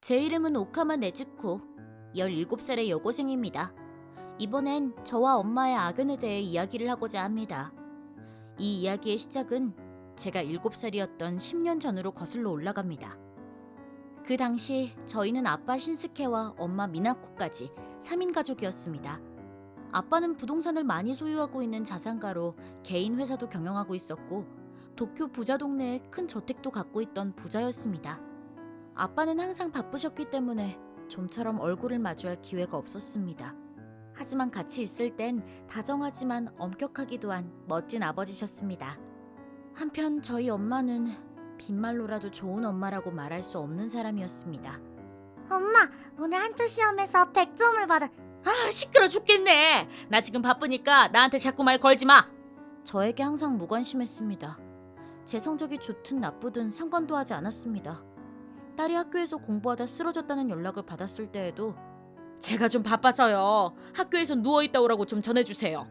제 이름은 오카마 네즈코, 17살의 여고생입니다. 이번엔 저와 엄마의 악연에 대해 이야기를 하고자 합니다. 이 이야기의 시작은 제가 7살이었던 10년 전으로 거슬러 올라갑니다. 그 당시 저희는 아빠 신스케와 엄마 미나코까지 3인 가족이었습니다. 아빠는 부동산을 많이 소유하고 있는 자산가로 개인 회사도 경영하고 있었고 도쿄 부자 동네에 큰 저택도 갖고 있던 부자였습니다. 아빠는 항상 바쁘셨기 때문에 좀처럼 얼굴을 마주할 기회가 없었습니다. 하지만 같이 있을 땐 다정하지만 엄격하기도 한 멋진 아버지셨습니다. 한편 저희 엄마는 빈말로라도 좋은 엄마라고 말할 수 없는 사람이었습니다. 엄마, 오늘 한자 시험에서 100점을 받아. 시끄러 죽겠네. 나 지금 바쁘니까 나한테 자꾸 말 걸지 마. 저에게 항상 무관심했습니다. 제 성적이 좋든 나쁘든 상관도 하지 않았습니다. 딸이 학교에서 공부하다 쓰러졌다는 연락을 받았을 때에도 제가 좀 바빠서요. 학교에서 누워있다 오라고 좀 전해주세요.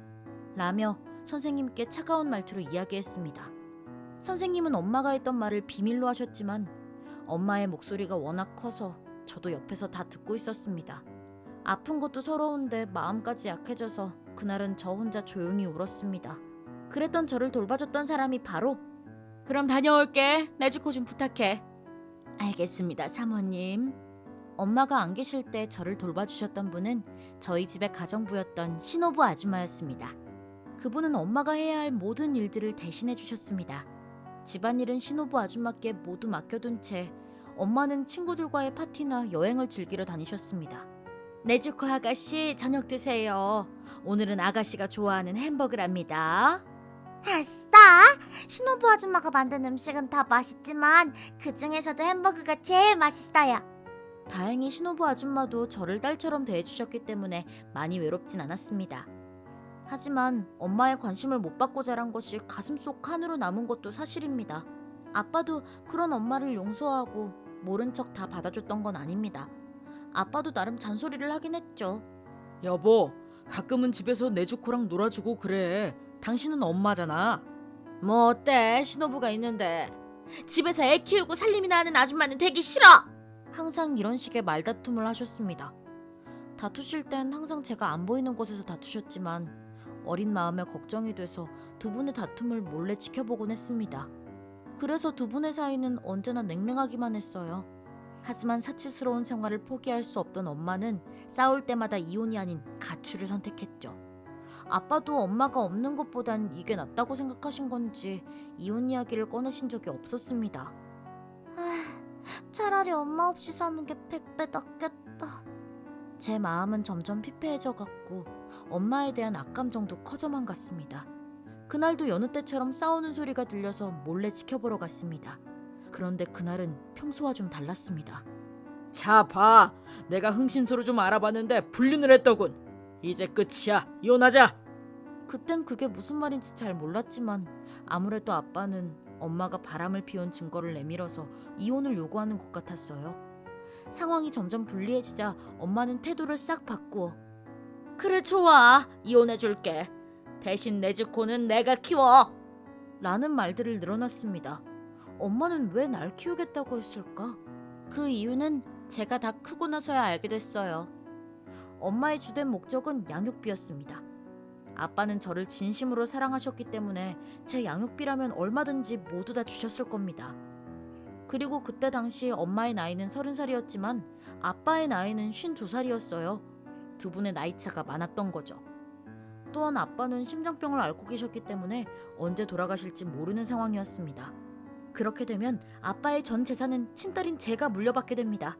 라며 선생님께 차가운 말투로 이야기했습니다. 선생님은 엄마가 했던 말을 비밀로 하셨지만 엄마의 목소리가 워낙 커서 저도 옆에서 다 듣고 있었습니다. 아픈 것도 서러운데 마음까지 약해져서 그날은 저 혼자 조용히 울었습니다. 그랬던 저를 돌봐줬던 사람이 바로 그럼 다녀올게. 네즈코 좀 부탁해. 알겠습니다, 사모님. 엄마가 안 계실 때 저를 돌봐주셨던 분은 저희 집의 가정부였던 시노부 아줌마였습니다. 그분은 엄마가 해야 할 모든 일들을 대신해 주셨습니다. 집안일은 시노부 아줌마께 모두 맡겨둔 채 엄마는 친구들과의 파티나 여행을 즐기러 다니셨습니다. 네즈코 아가씨, 저녁 드세요. 오늘은 아가씨가 좋아하는 햄버거랍니다. 아싸! 신호부 아줌마가 만든 음식은 다 맛있지만 그 중에서도 햄버거가 제일 맛있어요. 다행히 시노부 아줌마도 저를 딸처럼 대해주셨기 때문에 많이 외롭진 않았습니다. 하지만 엄마의 관심을 못 받고 자란 것이 가슴속 칸으로 남은 것도 사실입니다. 아빠도 그런 엄마를 용서하고 모른 척 다 받아줬던 건 아닙니다. 아빠도 나름 잔소리를 하긴 했죠. 여보, 가끔은 집에서 네즈코랑 놀아주고 그래. 당신은 엄마잖아. 뭐 어때? 신호부가 있는데. 집에서 애 키우고 살림이나 하는 아줌마는 되기 싫어! 항상 이런 식의 말다툼을 하셨습니다. 다투실 땐 항상 제가 안 보이는 곳에서 다투셨지만 어린 마음에 걱정이 돼서 두 분의 다툼을 몰래 지켜보곤 했습니다. 그래서 두 분의 사이는 언제나 냉랭하기만 했어요. 하지만 사치스러운 생활을 포기할 수 없던 엄마는 싸울 때마다 이혼이 아닌 가출을 선택했죠. 아빠도 엄마가 없는 것보단 이게 낫다고 생각하신 건지 이혼 이야기를 꺼내신 적이 없었습니다. 차라리 엄마 없이 사는 게 100배 낫겠다. 제 마음은 점점 피폐해져 갔고 엄마에 대한 악감정도 커져만 갔습니다. 그날도 여느 때처럼 싸우는 소리가 들려서 몰래 지켜보러 갔습니다. 그런데 그날은 평소와 좀 달랐습니다. 자, 봐. 내가 흥신소로 좀 알아봤는데 불륜을 했더군. 이제 끝이야. 이혼하자. 그땐 그게 무슨 말인지 잘 몰랐지만 아무래도 아빠는 엄마가 바람을 피운 증거를 내밀어서 이혼을 요구하는 것 같았어요. 상황이 점점 불리해지자 엄마는 태도를 싹 바꾸어 그래 좋아, 이혼해줄게. 대신 네즈코는 내가 키워. 라는 말들을 늘어놨습니다. 엄마는 왜 날 키우겠다고 했을까? 그 이유는 제가 다 크고 나서야 알게 됐어요. 엄마의 주된 목적은 양육비였습니다. 아빠는 저를 진심으로 사랑하셨기 때문에 제 양육비라면 얼마든지 모두 다 주셨을 겁니다. 그리고 그때 당시 엄마의 나이는 30살이었지만 아빠의 나이는 52살이었어요. 두 분의 나이차가 많았던 거죠. 또한 아빠는 심장병을 앓고 계셨기 때문에 언제 돌아가실지 모르는 상황이었습니다. 그렇게 되면 아빠의 전 재산은 친딸인 제가 물려받게 됩니다.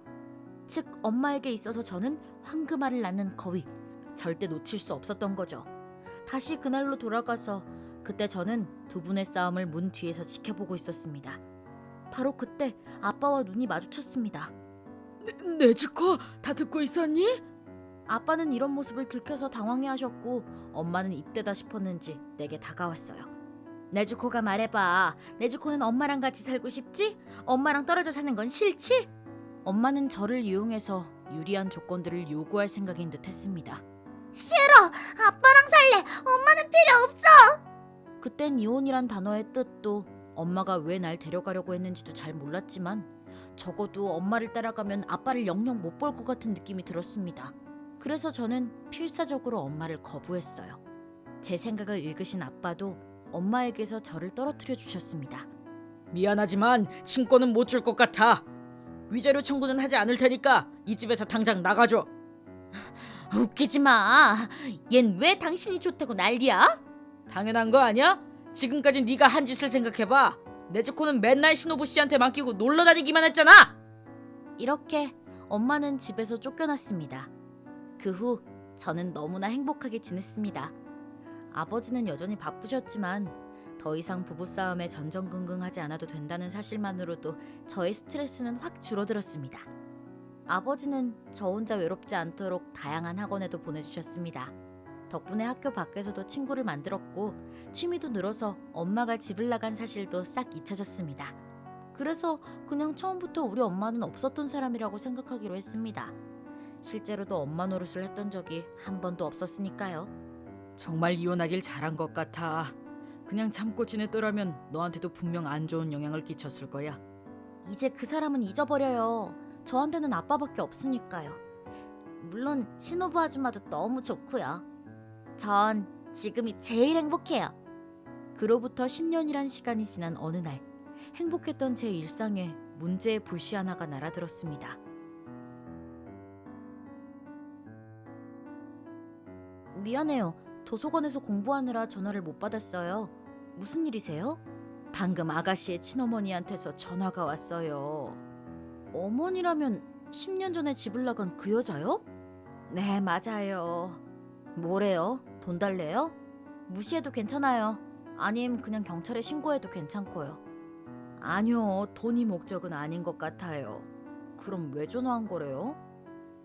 즉 엄마에게 있어서 저는 황금알을 낳는 거위, 절대 놓칠 수 없었던 거죠. 다시 그날로 돌아가서 그때 저는 두 분의 싸움을 문 뒤에서 지켜보고 있었습니다. 바로 그때 아빠와 눈이 마주쳤습니다. 네즈코, 다 듣고 있었니? 아빠는 이런 모습을 들켜서 당황해하셨고 엄마는 이때다 싶었는지 내게 다가왔어요. 네즈코가 말해봐. 네즈코는 엄마랑 같이 살고 싶지? 엄마랑 떨어져 사는 건 싫지? 엄마는 저를 이용해서 유리한 조건들을 요구할 생각인 듯 했습니다. 싫어! 아빠랑 살래! 엄마는 필요 없어! 그땐 이혼이란 단어의 뜻도 엄마가 왜 날 데려가려고 했는지도 잘 몰랐지만 적어도 엄마를 따라가면 아빠를 영영 못 볼 것 같은 느낌이 들었습니다. 그래서 저는 필사적으로 엄마를 거부했어요. 제 생각을 읽으신 아빠도 엄마에게서 저를 떨어뜨려 주셨습니다. 미안하지만 친권은 못 줄 것 같아. 위자료 청구는 하지 않을 테니까 이 집에서 당장 나가줘. 웃기지 마. 얜 왜 당신이 좋다고 난리야? 당연한 거 아니야? 지금까지 네가 한 짓을 생각해봐. 네즈코는 맨날 시노부 씨한테 맡기고 놀러 다니기만 했잖아. 이렇게 엄마는 집에서 쫓겨났습니다. 그 후 저는 너무나 행복하게 지냈습니다. 아버지는 여전히 바쁘셨지만 더 이상 부부싸움에 전전긍긍하지 않아도 된다는 사실만으로도 저의 스트레스는 확 줄어들었습니다. 아버지는 저 혼자 외롭지 않도록 다양한 학원에도 보내주셨습니다. 덕분에 학교 밖에서도 친구를 만들었고 취미도 늘어서 엄마가 집을 나간 사실도 싹 잊혀졌습니다. 그래서 그냥 처음부터 우리 엄마는 없었던 사람이라고 생각하기로 했습니다. 실제로도 엄마 노릇을 했던 적이 한 번도 없었으니까요. 정말 이혼하길 잘한 것 같아. 그냥 참고 지냈더라면 너한테도 분명 안 좋은 영향을 끼쳤을 거야. 이제 그 사람은 잊어버려요. 저한테는 아빠밖에 없으니까요. 물론 신호부 아줌마도 너무 좋고요. 전 지금이 제일 행복해요. 그로부터 10년이란 시간이 지난 어느 날 행복했던 제 일상에 문제의 불씨 하나가 날아들었습니다. 미안해요. 도서관에서 공부하느라 전화를 못 받았어요. 무슨 일이세요? 방금 아가씨의 친어머니한테서 전화가 왔어요. 어머니라면 10년 전에 집을 나간 그 여자요? 네, 맞아요. 뭐래요? 돈 달래요? 무시해도 괜찮아요. 아님 그냥 경찰에 신고해도 괜찮고요. 아니요, 돈이 목적은 아닌 것 같아요. 그럼 왜 전화한 거래요?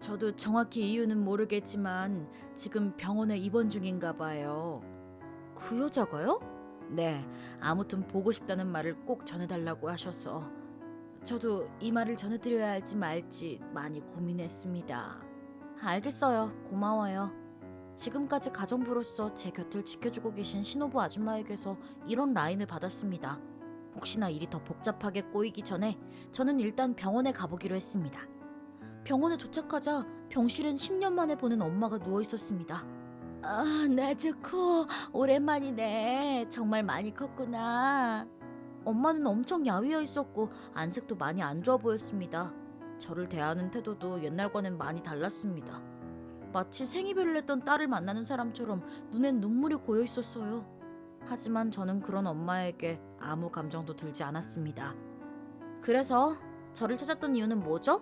저도 정확히 이유는 모르겠지만 지금 병원에 입원 중인가 봐요. 그 여자가요? 네, 아무튼 보고 싶다는 말을 꼭 전해달라고 하셔서 저도 이 말을 전해드려야 할지 말지 많이 고민했습니다. 알겠어요. 고마워요. 지금까지 가정부로서 제 곁을 지켜주고 계신 신호부 아줌마에게서 이런 라인을 받았습니다. 혹시나 일이 더 복잡하게 꼬이기 전에 저는 일단 병원에 가보기로 했습니다. 병원에 도착하자 병실엔 10년 만에 보는 엄마가 누워 있었습니다. 아, 네즈코 오랜만이네. 정말 많이 컸구나. 엄마는 엄청 야위어 있었고 안색도 많이 안 좋아 보였습니다. 저를 대하는 태도도 옛날과는 많이 달랐습니다. 마치 생이별을 했던 딸을 만나는 사람처럼 눈엔 눈물이 고여 있었어요. 하지만 저는 그런 엄마에게 아무 감정도 들지 않았습니다. 그래서 저를 찾았던 이유는 뭐죠?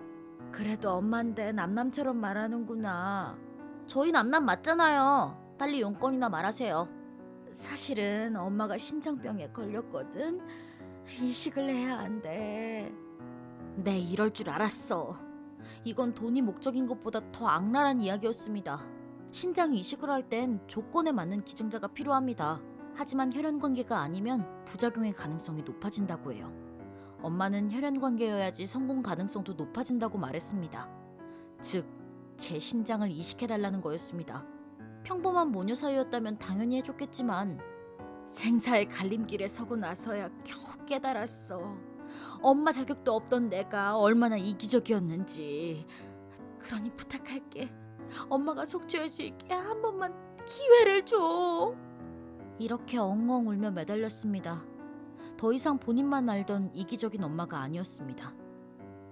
그래도 엄마인데 남남처럼 말하는구나. 저희 남남 맞잖아요. 빨리 용건이나 말하세요. 사실은 엄마가 신장병에 걸렸거든. 이식을 해야 한대. 네, 이럴 줄 알았어. 이건 돈이 목적인 것보다 더 악랄한 이야기였습니다. 신장 이식을 할 땐 조건에 맞는 기증자가 필요합니다. 하지만 혈연관계가 아니면 부작용의 가능성이 높아진다고 해요. 엄마는 혈연관계여야지 성공 가능성도 높아진다고 말했습니다. 즉, 제 신장을 이식해달라는 거였습니다. 평범한 모녀 사이였다면 당연히 해줬겠지만 생사의 갈림길에 서고 나서야 겨우 깨달았어. 엄마 자격도 없던 내가 얼마나 이기적이었는지. 그러니 부탁할게. 엄마가 속죄할 수 있게 한 번만 기회를 줘. 이렇게 엉엉 울며 매달렸습니다. 더 이상 본인만 알던 이기적인 엄마가 아니었습니다.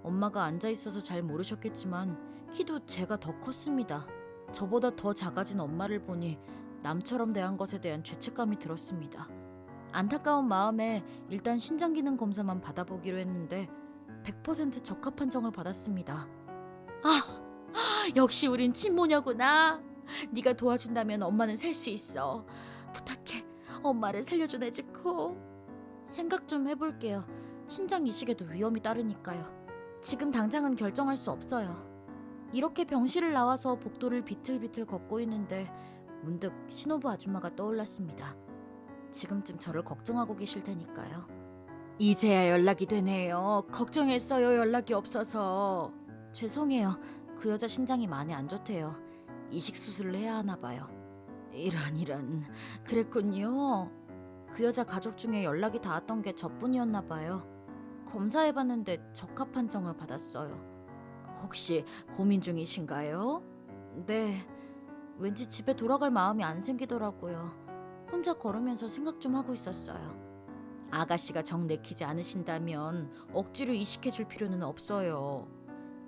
엄마가 앉아있어서 잘 모르셨겠지만 키도 제가 더 컸습니다. 저보다 더 작아진 엄마를 보니 남처럼 대한 것에 대한 죄책감이 들었습니다. 안타까운 마음에 일단 신장기능 검사만 받아보기로 했는데 100% 적합 판정을 받았습니다. 아, 역시 우린 친모녀구나. 네가 도와준다면 엄마는 살 수 있어. 부탁해, 엄마를 살려줘 네즈코. 생각 좀 해볼게요. 신장 이식에도 위험이 따르니까요. 지금 당장은 결정할 수 없어요. 이렇게 병실을 나와서 복도를 비틀비틀 걷고 있는데 문득 신호부 아줌마가 떠올랐습니다. 지금쯤 저를 걱정하고 계실 테니까요. 이제야 연락이 되네요. 걱정했어요. 연락이 없어서. 죄송해요. 그 여자 신장이 많이 안 좋대요. 이식 수술을 해야 하나 봐요. 이런. 그랬군요. 그 여자 가족 중에 연락이 닿았던 게 저뿐이었나 봐요. 검사해봤는데 적합 판정을 받았어요. 혹시 고민 중이신가요? 네. 왠지 집에 돌아갈 마음이 안 생기더라고요. 혼자 걸으면서 생각 좀 하고 있었어요. 아가씨가 정 내키지 않으신다면 억지로 이식해줄 필요는 없어요.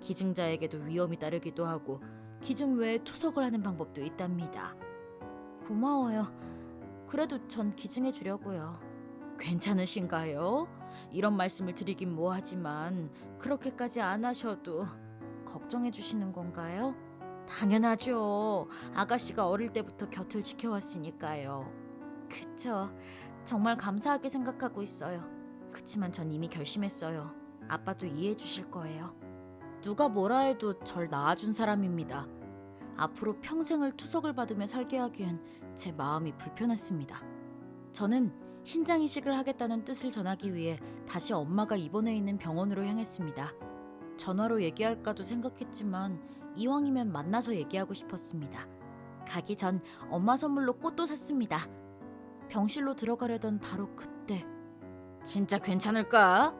기증자에게도 위험이 따르기도 하고 기증 외에 투석을 하는 방법도 있답니다. 고마워요. 그래도 전 기증해 주려고요. 괜찮으신가요? 이런 말씀을 드리긴 뭐하지만 그렇게까지 안 하셔도 걱정해 주시는 건가요? 당연하죠. 아가씨가 어릴 때부터 곁을 지켜왔으니까요. 그쵸. 정말 감사하게 생각하고 있어요. 그치만 전 이미 결심했어요. 아빠도 이해해 주실 거예요. 누가 뭐라 해도 절 낳아준 사람입니다. 앞으로 평생을 투석을 받으며 살게 하기엔 제 마음이 불편했습니다. 저는 신장 이식을 하겠다는 뜻을 전하기 위해 다시 엄마가 입원해 있는 병원으로 향했습니다. 전화로 얘기할까도 생각했지만 이왕이면 만나서 얘기하고 싶었습니다. 가기 전 엄마 선물로 꽃도 샀습니다. 병실로 들어가려던 바로 그때 진짜 괜찮을까?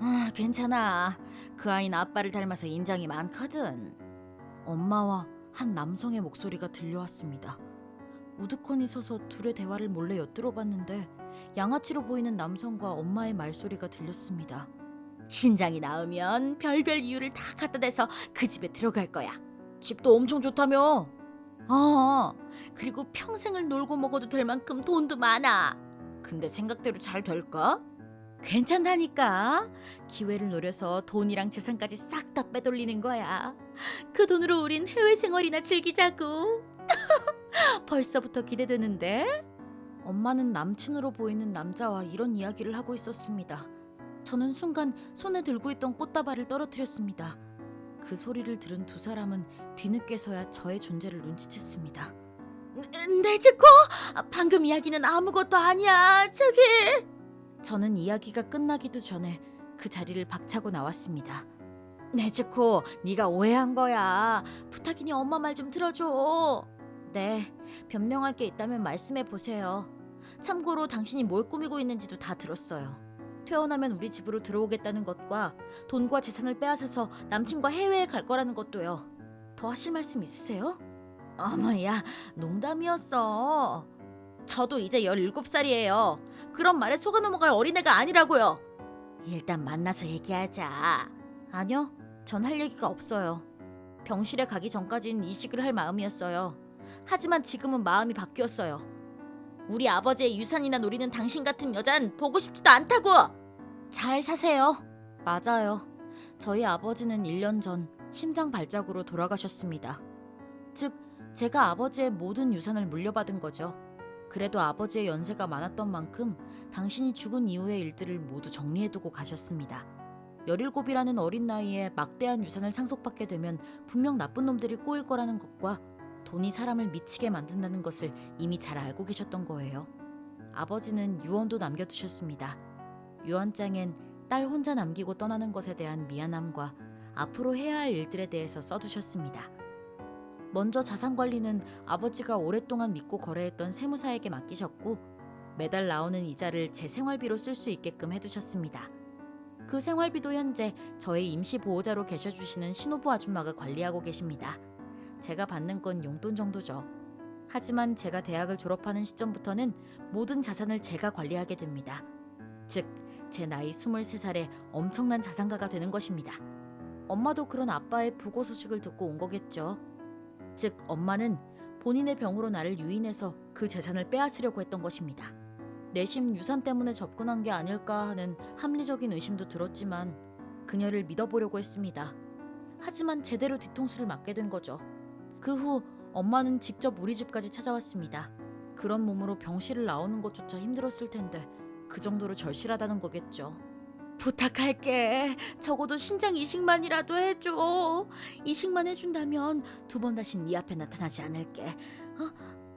아, 괜찮아. 그 아이는 아빠를 닮아서 인장이 많거든. 엄마와 한 남성의 목소리가 들려왔습니다. 우두커니 서서 둘의 대화를 몰래 엿들어봤는데 양아치로 보이는 남성과 엄마의 말소리가 들렸습니다. 신장이 나으면 별별 이유를 다 갖다 대서 그 집에 들어갈 거야. 집도 엄청 좋다며. 그리고 평생을 놀고 먹어도 될 만큼 돈도 많아. 근데 생각대로 잘 될까? 괜찮다니까. 기회를 노려서 돈이랑 재산까지 싹 다 빼돌리는 거야. 그 돈으로 우린 해외 생활이나 즐기자고. 벌써부터 기대되는데? 엄마는 남친으로 보이는 남자와 이런 이야기를 하고 있었습니다. 저는 순간 손에 들고 있던 꽃다발을 떨어뜨렸습니다. 그 소리를 들은 두 사람은 뒤늦게서야 저의 존재를 눈치챘습니다. 네즈코! 방금 이야기는 아무것도 아니야. 저기... 저는 이야기가 끝나기도 전에 그 자리를 박차고 나왔습니다. 네즈코, 네가 오해한 거야. 부탁이니 엄마 말 좀 들어줘. 네, 변명할 게 있다면 말씀해 보세요. 참고로 당신이 뭘 꾸미고 있는지도 다 들었어요. 퇴원하면 우리 집으로 들어오겠다는 것과 돈과 재산을 빼앗아서 남친과 해외에 갈 거라는 것도요. 더 하실 말씀 있으세요? 어머야, 농담이었어. 저도 이제 17살이에요. 그런 말에 속아 넘어갈 어린애가 아니라고요. 일단 만나서 얘기하자. 아니요, 전 할 얘기가 없어요. 병실에 가기 전까진 이식을 할 마음이었어요. 하지만 지금은 마음이 바뀌었어요. 우리 아버지의 유산이나 노리는 당신 같은 여잔 보고 싶지도 않다고. 잘 사세요. 맞아요. 저희 아버지는 1년 전 심장 발작으로 돌아가셨습니다. 즉, 제가 아버지의 모든 유산을 물려받은 거죠. 그래도 아버지의 연세가 많았던 만큼 당신이 죽은 이후의 일들을 모두 정리해두고 가셨습니다. 17이라는 어린 나이에 막대한 유산을 상속받게 되면 분명 나쁜 놈들이 꼬일 거라는 것과 돈이 사람을 미치게 만든다는 것을 이미 잘 알고 계셨던 거예요. 아버지는 유언도 남겨두셨습니다. 유언장엔 딸 혼자 남기고 떠나는 것에 대한 미안함과 앞으로 해야 할 일들에 대해서 써두셨습니다. 먼저 자산관리는 아버지가 오랫동안 믿고 거래했던 세무사에게 맡기셨고 매달 나오는 이자를 제 생활비로 쓸 수 있게끔 해두셨습니다. 그 생활비도 현재 저의 임시 보호자로 계셔주시는 신호부 아줌마가 관리하고 계십니다. 제가 받는 건 용돈 정도죠. 하지만 제가 대학을 졸업하는 시점부터는 모든 자산을 제가 관리하게 됩니다. 즉, 제 나이 23살에 엄청난 자산가가 되는 것입니다. 엄마도 그런 아빠의 부고 소식을 듣고 온 거겠죠. 즉, 엄마는 본인의 병으로 나를 유인해서 그 재산을 빼앗으려고 했던 것입니다. 내심 유산 때문에 접근한 게 아닐까 하는 합리적인 의심도 들었지만 그녀를 믿어보려고 했습니다. 하지만 제대로 뒤통수를 맞게 된 거죠. 그 후 엄마는 직접 우리 집까지 찾아왔습니다. 그런 몸으로 병실을 나오는 것조차 힘들었을 텐데 그 정도로 절실하다는 거겠죠. 부탁할게. 적어도 신장 이식만이라도 해줘. 이식만 해준다면 2번 다시 네 앞에 나타나지 않을게.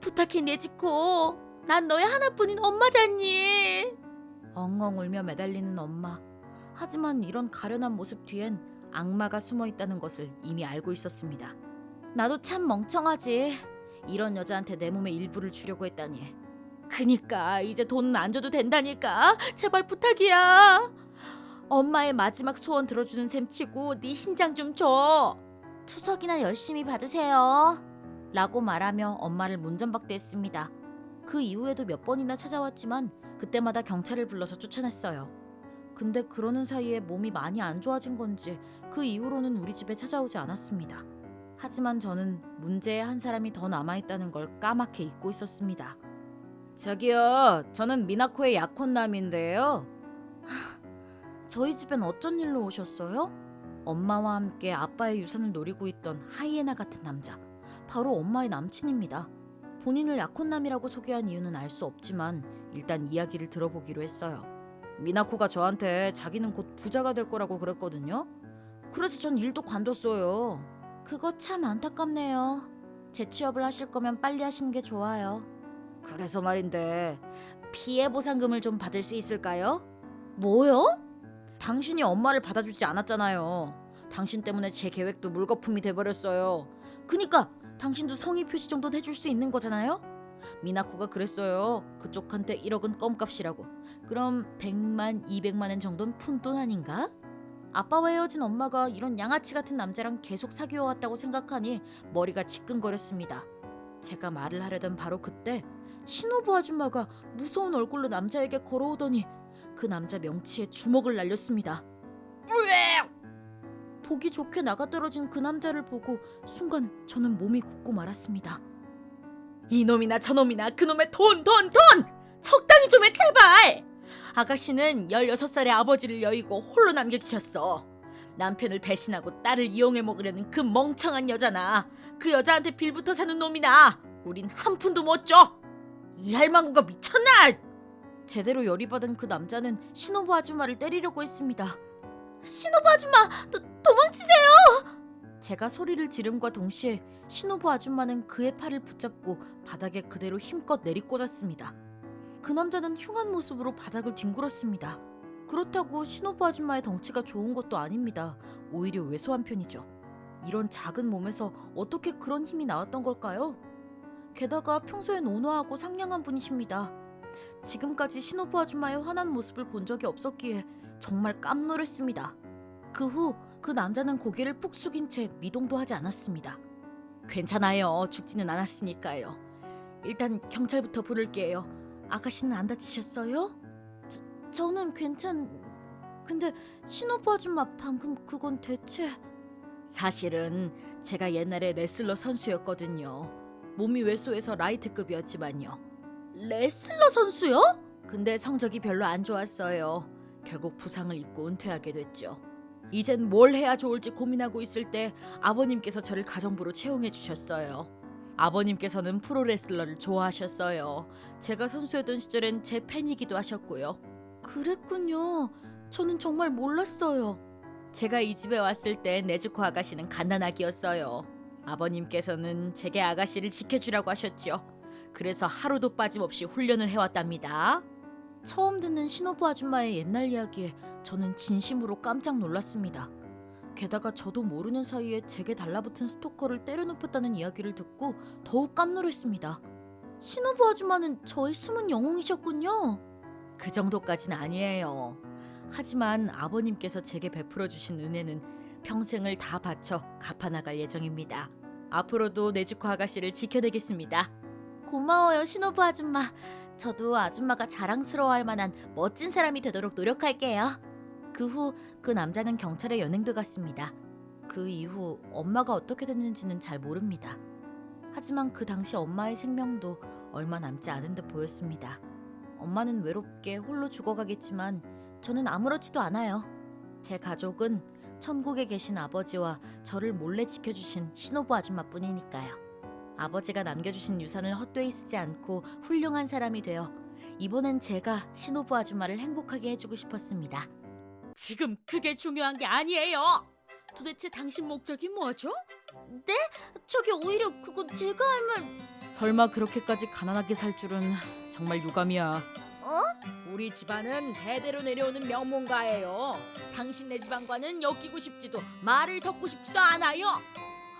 부탁해 네지코. 난 너의 하나뿐인 엄마잖니. 엉엉 울며 매달리는 엄마. 하지만 이런 가련한 모습 뒤엔 악마가 숨어있다는 것을 이미 알고 있었습니다. 나도 참 멍청하지. 이런 여자한테 내 몸의 일부를 주려고 했다니. 그니까 이제 돈은 안 줘도 된다니까. 제발 부탁이야. 엄마의 마지막 소원 들어주는 셈 치고 네 신장 좀 줘. 투석이나 열심히 받으세요. 라고 말하며 엄마를 문전박대했습니다. 그 이후에도 몇 번이나 찾아왔지만 그때마다 경찰을 불러서 쫓아냈어요. 근데 그러는 사이에 몸이 많이 안 좋아진 건지 그 이후로는 우리 집에 찾아오지 않았습니다. 하지만 저는 문제의 한 사람이 더 남아있다는 걸 까맣게 잊고 있었습니다. 저기요, 저는 미나코의 약혼남인데요. 저희 집엔 어쩐 일로 오셨어요? 엄마와 함께 아빠의 유산을 노리고 있던 하이에나 같은 남자, 바로 엄마의 남친입니다. 본인을 약혼남이라고 소개한 이유는 알 수 없지만 일단 이야기를 들어보기로 했어요. 미나코가 저한테 자기는 곧 부자가 될 거라고 그랬거든요. 그래서 전 일도 관뒀어요. 그거 참 안타깝네요. 재취업을 하실 거면 빨리 하시는 게 좋아요. 그래서 말인데 피해 보상금을 좀 받을 수 있을까요? 뭐요? 당신이 엄마를 받아주지 않았잖아요. 당신 때문에 제 계획도 물거품이 돼버렸어요. 그니까 당신도 성의 표시 정도는 해줄 수 있는 거잖아요? 미나코가 그랬어요. 그쪽한테 1억은 껌값이라고. 그럼 100만, 200만엔 정도는 푼돈 아닌가? 아빠와 헤어진 엄마가 이런 양아치 같은 남자랑 계속 사귀어왔다고 생각하니 머리가 지끈거렸습니다. 제가 말을 하려던 바로 그때 신호부 아줌마가 무서운 얼굴로 남자에게 걸어오더니 그 남자 명치에 주먹을 날렸습니다. 보기 좋게 나가떨어진 그 남자를 보고 순간 저는 몸이 굳고 말았습니다. 이놈이나 저놈이나 그놈의 돈! 적당히 좀 해 제발! 아가씨는 16살의 아버지를 여의고 홀로 남겨주셨어. 남편을 배신하고 딸을 이용해 먹으려는 그 멍청한 여자나 그 여자한테 빌부터 사는 놈이나 우린 한 푼도 못 줘! 이 할망구가 미쳤나! 제대로 열이 받은 그 남자는 신호부 아줌마를 때리려고 했습니다. 신호부 아줌마! 도망치세요! 제가 소리를 지름과 동시에 신호부 아줌마는 그의 팔을 붙잡고 바닥에 그대로 힘껏 내리꽂았습니다. 그 남자는 흉한 모습으로 바닥을 뒹굴었습니다. 그렇다고 신호부 아줌마의 덩치가 좋은 것도 아닙니다. 오히려 왜소한 편이죠. 이런 작은 몸에서 어떻게 그런 힘이 나왔던 걸까요? 게다가 평소엔 온화하고 상냥한 분이십니다. 지금까지 신호부 아줌마의 화난 모습을 본 적이 없었기에 정말 깜놀했습니다. 그 후 그 남자는 고개를 푹 숙인 채 미동도 하지 않았습니다. 괜찮아요. 죽지는 않았으니까요. 일단 경찰부터 부를게요. 아가씨는 안 다치셨어요? 저는 근데 신호부 아줌마 방금 그건 대체... 사실은 제가 옛날에 레슬러 선수였거든요. 몸이 왜소해서 라이트급이었지만요. 레슬러 선수요? 근데 성적이 별로 안 좋았어요. 결국 부상을 입고 은퇴하게 됐죠. 이젠 뭘 해야 좋을지 고민하고 있을 때 아버님께서 저를 가정부로 채용해 주셨어요. 아버님께서는 프로레슬러를 좋아하셨어요. 제가 선수였던 시절엔 제 팬이기도 하셨고요. 그랬군요. 저는 정말 몰랐어요. 제가 이 집에 왔을 때 네즈코 아가씨는 갓난아기였어요. 아버님께서는 제게 아가씨를 지켜주라고 하셨죠. 그래서 하루도 빠짐없이 훈련을 해왔답니다. 처음 듣는 신호부 아줌마의 옛날 이야기에 저는 진심으로 깜짝 놀랐습니다. 게다가 저도 모르는 사이에 제게 달라붙은 스토커를 때려눕혔다는 이야기를 듣고 더욱 깜놀했습니다. 신호부 아줌마는 저의 숨은 영웅이셨군요. 그 정도까진 아니에요. 하지만 아버님께서 제게 베풀어 주신 은혜는 평생을 다 바쳐 갚아나갈 예정입니다. 앞으로도 네즈코 아가씨를 지켜내겠습니다. 고마워요, 신호부 아줌마. 저도 아줌마가 자랑스러워할 만한 멋진 사람이 되도록 노력할게요. 그 후 그 남자는 경찰에 연행돼 갔습니다. 그 이후 엄마가 어떻게 됐는지는 잘 모릅니다. 하지만 그 당시 엄마의 생명도 얼마 남지 않은 듯 보였습니다. 엄마는 외롭게 홀로 죽어가겠지만 저는 아무렇지도 않아요. 제 가족은 천국에 계신 아버지와 저를 몰래 지켜주신 신호부 아줌마뿐이니까요. 아버지가 남겨주신 유산을 헛되이 쓰지 않고 훌륭한 사람이 되어 이번엔 제가 신호부 아줌마를 행복하게 해주고 싶었습니다. 지금 그게 중요한 게 아니에요. 도대체 당신 목적이 뭐죠? 네? 저기 오히려 그건 제가 할 말... 설마 그렇게까지 가난하게 살 줄은 정말 유감이야. 어? 우리 집안은 대대로 내려오는 명문가예요. 당신네 집안과는 엮이고 싶지도 말을 섞고 싶지도 않아요.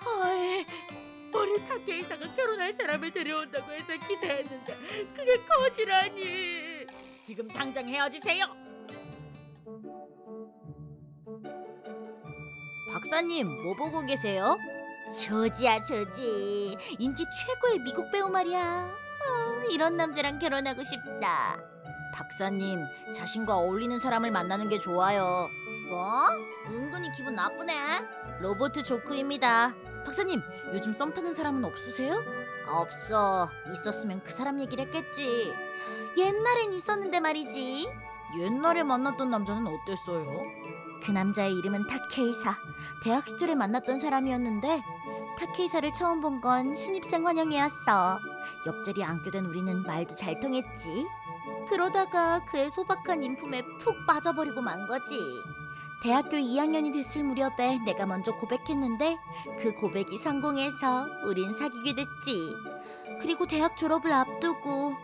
헐, 어릴 타케이사가 결혼할 사람을 데려온다고 해서 기대했는데 그게 거지라니. 지금 당장 헤어지세요. 박사님, 뭐 보고 계세요? 조지야 조지. 인기 최고의 미국 배우 말이야. 이런 남자랑 결혼하고 싶다. 박사님, 자신과 어울리는 사람을 만나는 게 좋아요. 뭐? 은근히 기분 나쁘네. 로버트 조크입니다. 박사님, 요즘 썸 타는 사람은 없으세요? 없어. 있었으면 그 사람 얘기를 했겠지. 옛날엔 있었는데 말이지. 옛날에 만났던 남자는 어땠어요? 그 남자의 이름은 타케이사. 대학 시절에 만났던 사람이었는데 타케이사를 처음 본 건 신입생 환영회였어. 옆자리에 앉게 된 우리는 말도 잘 통했지. 그러다가 그의 소박한 인품에 푹 빠져버리고 만 거지. 대학교 2학년이 됐을 무렵에 내가 먼저 고백했는데 그 고백이 성공해서 우린 사귀게 됐지. 그리고 대학 졸업을 앞두고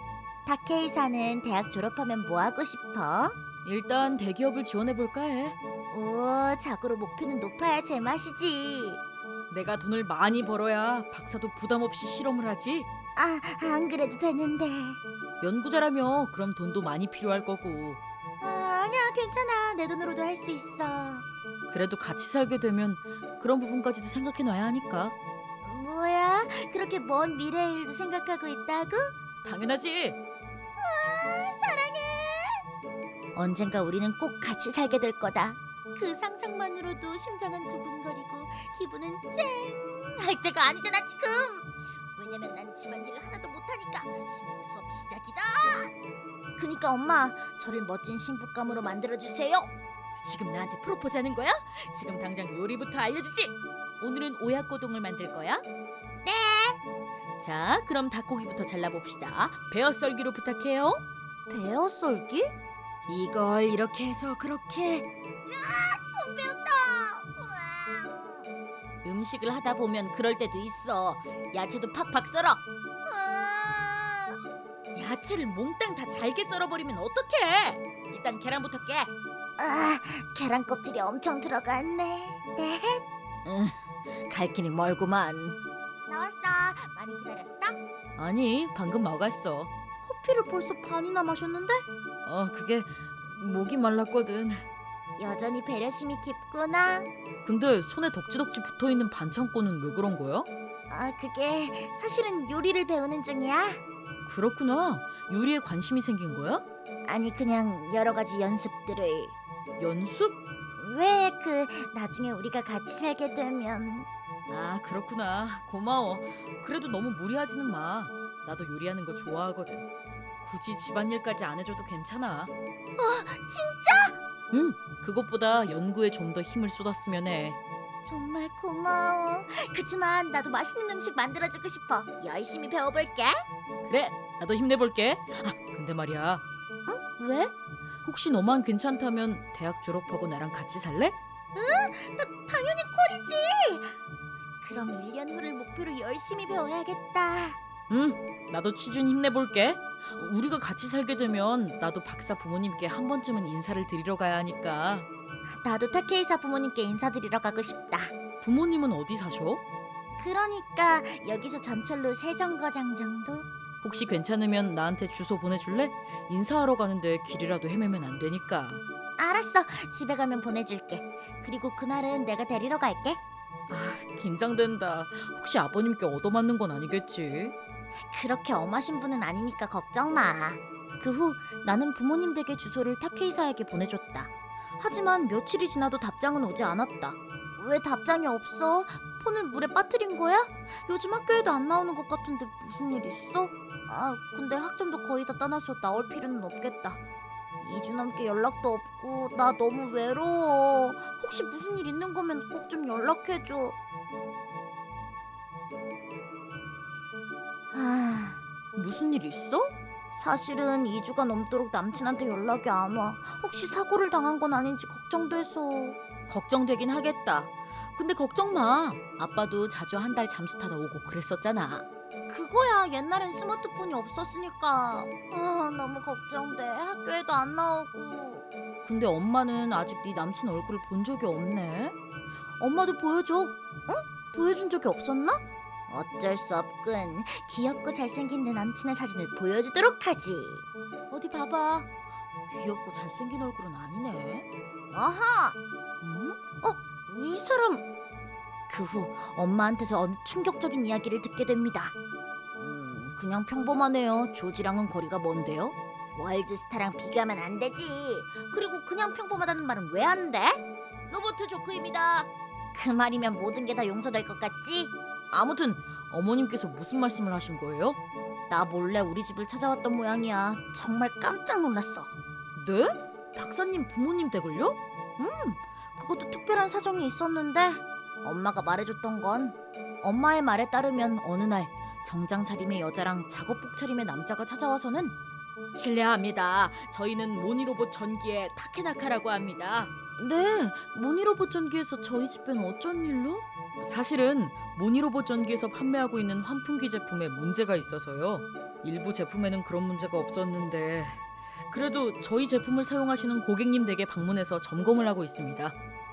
타케이사는 대학 졸업하면 뭐 하고 싶어? 일단 대기업을 지원해볼까 해. 오, 자고로 목표는 높아야 제맛이지. 내가 돈을 많이 벌어야 박사도 부담 없이 실험을 하지. 아, 안 그래도 되는데. 연구자라며 그럼 돈도 많이 필요할 거고. 아니야, 괜찮아. 내 돈으로도 할 수 있어. 그래도 같이 살게 되면 그런 부분까지도 생각해놔야 하니까. 뭐야? 그렇게 먼 미래의 일도 생각하고 있다고? 당연하지. 사랑해. 언젠가 우리는 꼭 같이 살게 될 거다. 그 상상만으로도 심장은 두근거리고 기분은 쨍할 때가 아니잖아 지금. 왜냐면 난 집안일을 하나도 못하니까 신부 수업 시작이다. 그니까 엄마, 저를 멋진 신부감으로 만들어주세요. 지금 나한테 프로포즈하는 거야? 지금 당장 요리부터 알려주지. 오늘은 오야코동을 만들 거야? 네. 자, 그럼 닭고기부터 잘라봅시다. 베어 썰기로 부탁해요. 베어 썰기? 이걸 이렇게 해서 그렇게. 손 배웠다. 음식을 하다 보면 그럴 때도 있어. 야채도 팍팍 썰어. 야채를 몽땅 다 잘게 썰어버리면 어떡해? 일단 계란부터 깨. 계란 껍질이 엄청 들어갔네. 네. 갈 길이 멀구만. 나왔어. 많이 기다렸어? 아니, 방금 먹었어. 커피를 벌써 반이나 마셨는데? 그게 목이 말랐거든. 여전히 배려심이 깊구나. 근데 손에 덕지덕지 붙어있는 반창고는 왜 그런 거야? 그게 사실은 요리를 배우는 중이야. 그렇구나. 요리에 관심이 생긴 거야? 아니, 그냥 여러 가지 연습들을. 연습? 왜 나중에 우리가 같이 살게 되면. 아, 그렇구나. 고마워. 그래도 너무 무리하지는 마. 나도 요리하는 거 좋아하거든. 굳이 집안일까지 안 해줘도 괜찮아. 진짜? 응, 그것보다 연구에 좀 더 힘을 쏟았으면 해. 정말 고마워. 그치만 나도 맛있는 음식 만들어주고 싶어. 열심히 배워볼게. 그래, 나도 힘내볼게. 근데 말이야. 왜? 혹시 너만 괜찮다면 대학 졸업하고 나랑 같이 살래? 당연히 콜이지. 그럼 1년 후를 목표로 열심히 배워야겠다. 응, 나도 취준 힘내볼게. 우리가 같이 살게 되면 나도 박사 부모님께 한 번쯤은 인사를 드리러 가야 하니까. 나도 타케이사 부모님께 인사드리러 가고 싶다. 부모님은 어디 사셔? 그러니까 여기서 전철로 세정거장 정도? 혹시 괜찮으면 나한테 주소 보내줄래? 인사하러 가는데 길이라도 헤매면 안 되니까. 알았어. 집에 가면 보내줄게. 그리고 그날은 내가 데리러 갈게. 긴장된다. 혹시 아버님께 얻어맞는 건 아니겠지? 그렇게 엄하신 분은 아니니까 걱정 마. 그 후 나는 부모님 댁의 주소를 타케이사에게 보내줬다. 하지만 며칠이 지나도 답장은 오지 않았다. 왜 답장이 없어? 폰을 물에 빠뜨린 거야? 요즘 학교에도 안 나오는 것 같은데 무슨 일 있어? 근데 학점도 거의 다 따놔서 나올 필요는 없겠다. 2주 넘게 연락도 없고 나 너무 외로워. 혹시 무슨 일 있는 거면 꼭 좀 연락해줘. 무슨 일 있어? 사실은 2주가 넘도록 남친한테 연락이 안 와. 혹시 사고를 당한 건 아닌지 걱정돼서. 걱정되긴 하겠다. 근데 걱정 마. 아빠도 자주 한 달 잠수 타다 오고 그랬었잖아. 그거야, 옛날엔 스마트폰이 없었으니까. 너무 걱정돼. 학교에도 안 나오고. 근데 엄마는 아직 네 남친 얼굴을 본 적이 없네. 엄마도 보여줘. 보여준 적이 없었나? 어쩔 수 없군. 귀엽고 잘생긴 내 남친의 사진을 보여주도록 하지. 어디 봐봐. 귀엽고 잘생긴 얼굴은 아니네. 아하. 이 사람 그 후 엄마한테서 어느 충격적인 이야기를 듣게 됩니다. 그냥 평범하네요. 조지랑은 거리가 먼데요. 월드스타랑 비교하면 안 되지. 그리고 그냥 평범하다는 말은 왜 안 돼? 로버트 조크입니다. 그 말이면 모든 게 다 용서될 것 같지? 아무튼 어머님께서 무슨 말씀을 하신 거예요? 나 몰래 우리 집을 찾아왔던 모양이야. 정말 깜짝 놀랐어. 네? 박사님 부모님 댁을요? 그것도 특별한 사정이 있었는데 엄마가 말해줬던 건 엄마의 말에 따르면 어느 날 정장 차림의 여자랑 작업복 차림의 남자가 찾아와서는 실례합니다. 저희는 모니로봇 전기의 타케나카라고 합니다. 네, 모니로봇 전기에서 저희 집엔 어쩐 일로? 사실은 모니로봇 전기에서 판매하고 있는 환풍기 제품에 문제가 있어서요. 일부 제품에는 그런 문제가 없었는데 그래도 저희 제품을 사용하시는 고객님 댁에 방문해서 점검을 하고 있습니다.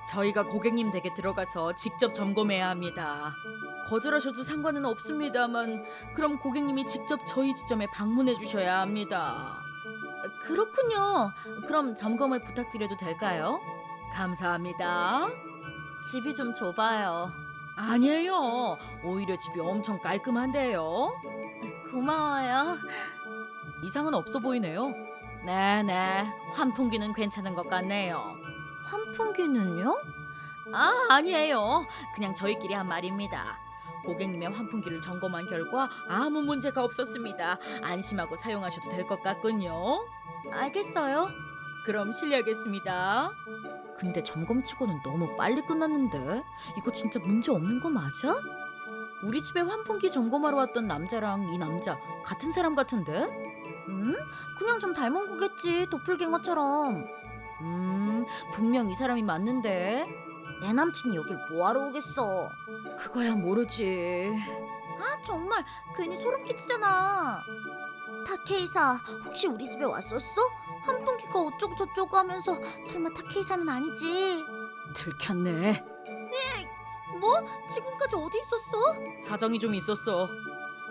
저희가 고객님 댁에 들어가서 직접 점검해야 합니다. 거절하셔도 상관은 없습니다만 그럼 고객님이 직접 저희 지점에 방문해 주셔야 합니다. 그렇군요. 그럼 점검을 부탁드려도 될까요? 감사합니다. 집이 좀 좁아요. 아니에요. 오히려 집이 엄청 깔끔한데요. 고마워요. 이상은 없어 보이네요. 네네. 환풍기는 괜찮은 것 같네요. 환풍기는요? 아니에요. 그냥 저희끼리 한 말입니다. 고객님의 환풍기를 점검한 결과 아무 문제가 없었습니다. 안심하고 사용하셔도 될 것 같군요. 알겠어요. 그럼 실례하겠습니다. 근데 점검치고는 너무 빨리 끝났는데 이거 진짜 문제 없는 거 맞아? 우리 집에 환풍기 점검하러 왔던 남자랑 이 남자 같은 사람 같은데? 그냥 좀 닮은 거겠지. 도플갱어처럼. 분명 이 사람이 맞는데 내 남친이 여길 뭐하러 오겠어. 그거야 모르지. 아 정말 괜히 소름 끼치잖아. 타케이사 혹시 우리 집에 왔었어? 환풍기가 어쩌고 저쩌고 하면서 설마 타케이사는 아니지? 들켰네. 뭐? 지금까지 어디 있었어? 사정이 좀 있었어.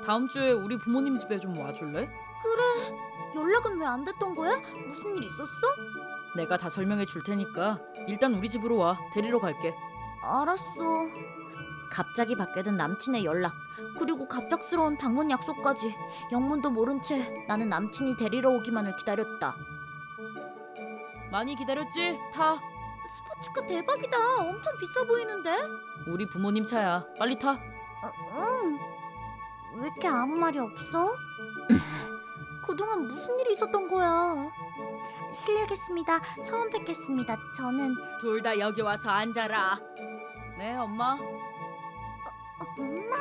다음 주에 우리 부모님 집에 좀 와줄래? 그래. 연락은 왜 안 됐던 거야? 무슨 일 있었어? 내가 다 설명해 줄 테니까 일단 우리 집으로 와. 데리러 갈게. 알았어. 갑자기 받게 된 남친의 연락, 그리고 갑작스러운 방문 약속까지 영문도 모른 채 나는 남친이 데리러 오기만을 기다렸다. 많이 기다렸지? 타. 스포츠카 대박이다. 엄청 비싸 보이는데? 우리 부모님 차야. 빨리 타. 응. 왜 이렇게 아무 말이 없어? 그동안 무슨 일이 있었던 거야? 실례하겠습니다. 처음 뵙겠습니다. 저는 둘 다 여기 와서 앉아라. 네, 엄마. 엄마?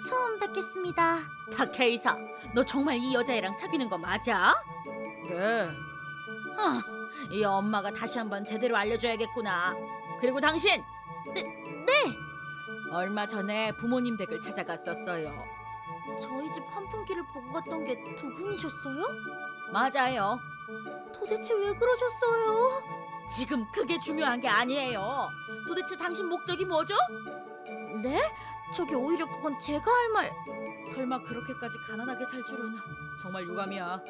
처음 뵙겠습니다. 타케이사, 너 정말 이 여자애랑 사귀는 거 맞아? 네. 이 엄마가 다시 한번 제대로 알려줘야겠구나. 그리고 당신! 네. 얼마 전에 부모님 댁을 찾아갔었어요. 저희 집 환풍기를 보고 갔던 게 두 분이셨어요? 맞아요. 도대체 왜 그러셨어요? 지금 그게 중요한 게 아니에요. 도대체 당신 목적이 뭐죠? 네? 저기 오히려 그건 제가 할 말. 설마 그렇게까지 가난하게 살 줄은. 정말 유감이야.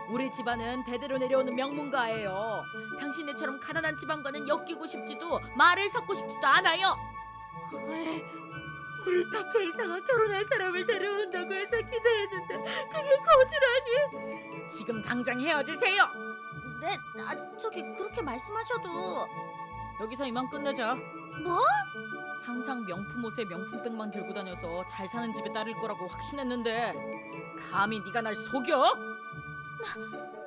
우리 집안은 대대로 내려오는 명문가예요. 당신네처럼 가난한 집안과는 엮이고 싶지도 말을 섞고 싶지도 않아요. 우리 타케이사가 결혼할 사람을 데려온다고 해서 기대했는데 그게 거지라니. 지금 당장 헤어지세요. 네, 저기 그렇게 말씀하셔도. 여기서 이만 끝내자. 뭐? 항상 명품 옷에 명품백만 들고 다녀서 잘 사는 집에 따를 거라고 확신했는데 감히 네가 날 속여?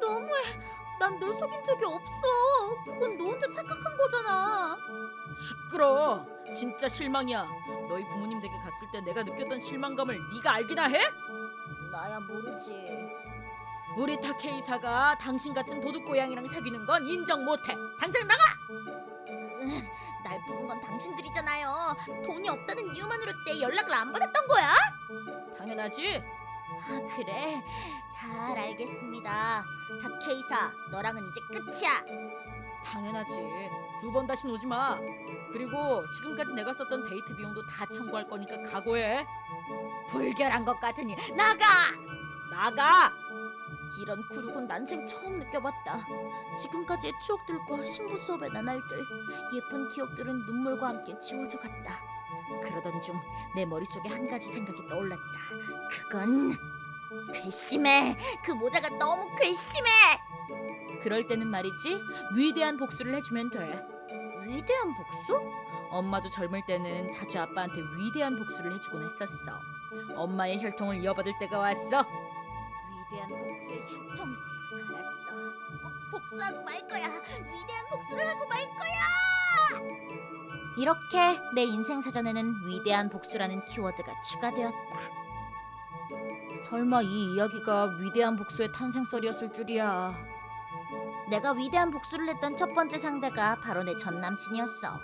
너무해. 난 널 속인 적이 없어. 그건 너 혼자 착각한 거잖아. 시끄러. 진짜 실망이야. 너희 부모님 댁에 갔을 때 내가 느꼈던 실망감을 네가 알기나 해? 나야 모르지. 우리 타케이사가 당신 같은 도둑고양이랑 사귀는 건 인정 못해. 당장 나가! 날 부른 건 당신들이잖아요. 돈이 없다는 이유만으로 내 연락을 안 받았던 거야? 당연하지. 아 그래. 잘 알겠습니다. 타케이사, 너랑은 이제 끝이야. 당연하지. 두 번 다신 오지 마. 그리고 지금까지 내가 썼던 데이트 비용도 다 청구할 거니까 각오해. 불결한 것 같으니 나가! 나가! 이런 굴욕은 난생 처음 느껴봤다. 지금까지의 추억들과 신부 수업의 나날들, 예쁜 기억들은 눈물과 함께 지워져 갔다. 그러던 중 내 머릿속에 한 가지 생각이 떠올랐다. 그건 괘씸해. 그 모자가 너무 괘씸해. 그럴 때는 말이지, 위대한 복수를 해주면 돼. 위대한 복수? 엄마도 젊을 때는 자주 아빠한테 위대한 복수를 해주곤 했었어. 엄마의 혈통을 이어받을 때가 왔어. 위대한 복수의 혈통. 알았어. 꼭 복수하고 말 거야. 위대한 복수를 하고 말 거야. 이렇게 내 인생 사전에는 위대한 복수라는 키워드가 추가되었다. 설마 이 이야기가 위대한 복수의 탄생설이었을 줄이야. 내가 위대한 복수를 했던 첫 번째 상대가 바로 내 전 남친이었어.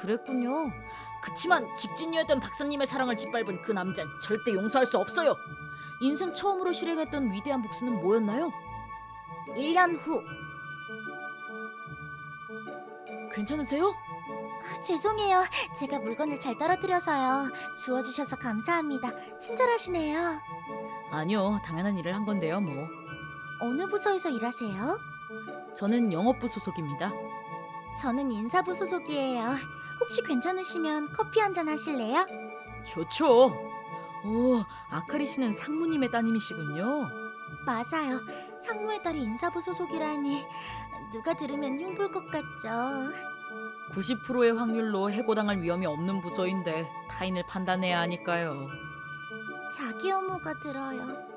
그랬군요. 그치만 직진녀였던 박사님의 사랑을 짓밟은 그 남잔 절대 용서할 수 없어요. 인생 처음으로 실행했던 위대한 복수는 뭐였나요? 1년 후. 괜찮으세요? 죄송해요. 제가 물건을 잘 떨어뜨려서요. 주워주셔서 감사합니다. 친절하시네요. 아니요, 당연한 일을 한 건데요, 뭐. 어느 부서에서 일하세요? 저는 영업부 소속입니다. 저는 인사부 소속이에요. 혹시 괜찮으시면 커피 한잔 하실래요? 좋죠. 오, 아카리 씨는 상무님의 따님이시군요. 맞아요. 상무의 딸이 인사부 소속이라니 누가 들으면 흉볼 것 같죠. 90%의 확률로 해고당할 위험이 없는 부서인데 타인을 판단해야 하니까요. 자기 혐오가 들어요.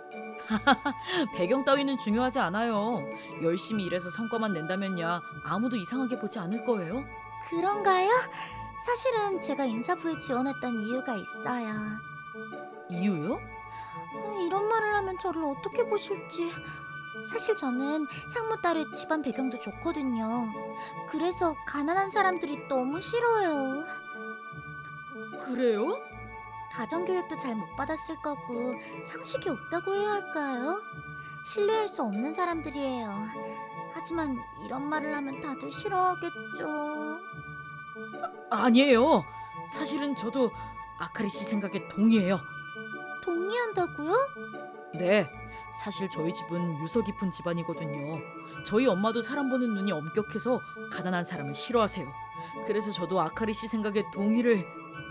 배경 따위는 중요하지 않아요. 열심히 일해서 성과만 낸다면야 아무도 이상하게 보지 않을 거예요. 그런가요? 사실은 제가 인사부에 지원했던 이유가 있어요. 이유요? 이런 말을 하면 저를 어떻게 보실지. 사실 저는 상무 딸의 집안 배경도 좋거든요. 그래서 가난한 사람들이 너무 싫어요. 그래요? 가정교육도 잘 못 받았을 거고 상식이 없다고 해야 할까요? 신뢰할 수 없는 사람들이에요. 하지만 이런 말을 하면 다들 싫어하겠죠. 아니에요. 사실은 저도 아카리 씨 생각에 동의해요. 동의한다고요? 네, 사실 저희 집은 유서 깊은 집안이거든요. 저희 엄마도 사람 보는 눈이 엄격해서 가난한 사람을 싫어하세요. 그래서 저도 아카리 씨 생각에 동의를...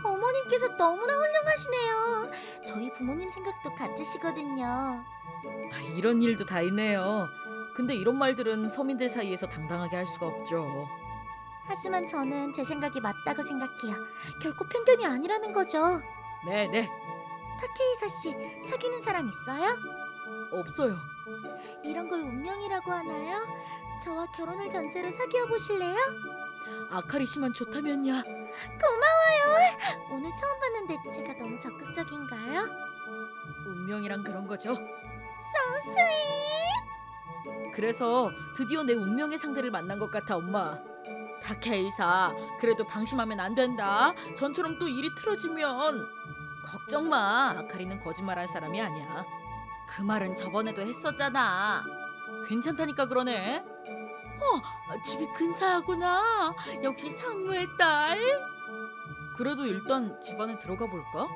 어머님께서 너무나 훌륭하시네요. 저희 부모님 생각도 같으시거든요. 이런 일도 다 있네요. 근데 이런 말들은 서민들 사이에서 당당하게 할 수가 없죠. 하지만 저는 제 생각이 맞다고 생각해요. 결코 편견이 아니라는 거죠. 네네, 타케이사 씨, 사귀는 사람 있어요? 없어요. 이런 걸 운명이라고 하나요? 저와 결혼을 전제로 사귀어 보실래요? 아카리 씨만 좋다면야. 고마워요. 오늘 처음 봤는데 제가 너무 적극적인가요? 운명이란 그런 거죠. So sweet. 그래서 드디어 내 운명의 상대를 만난 것 같아, 엄마. 타케이사, 그래도 방심하면 안 된다. 전처럼 또 일이 틀어지면. 걱정 마, 아카리는 거짓말할 사람이 아니야. 그 말은 저번에도 했었잖아. 괜찮다니까 그러네. 집이 근사하구나. 역시 상무의 딸. 그래도 일단 집 안에 들어가 볼까?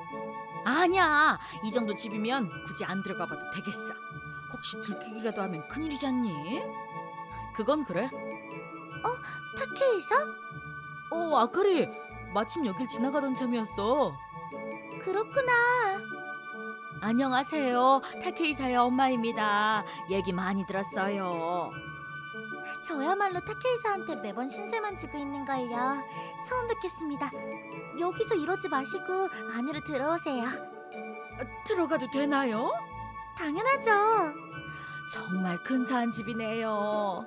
아니야, 이 정도 집이면 굳이 안 들어가 봐도 되겠어. 혹시 들키기라도 하면 큰일이잖니. 그건 그래. 타케이사? 아카리, 마침 여길 지나가던 참이었어. 그렇구나. 안녕하세요, 타케이사의 엄마입니다. 얘기 많이 들었어요. 저야말로 타케이사한테 매번 신세만 지고 있는걸요. 처음 뵙겠습니다. 여기서 이러지 마시고 안으로 들어오세요. 들어가도 되나요? 당연하죠. 정말 근사한 집이네요.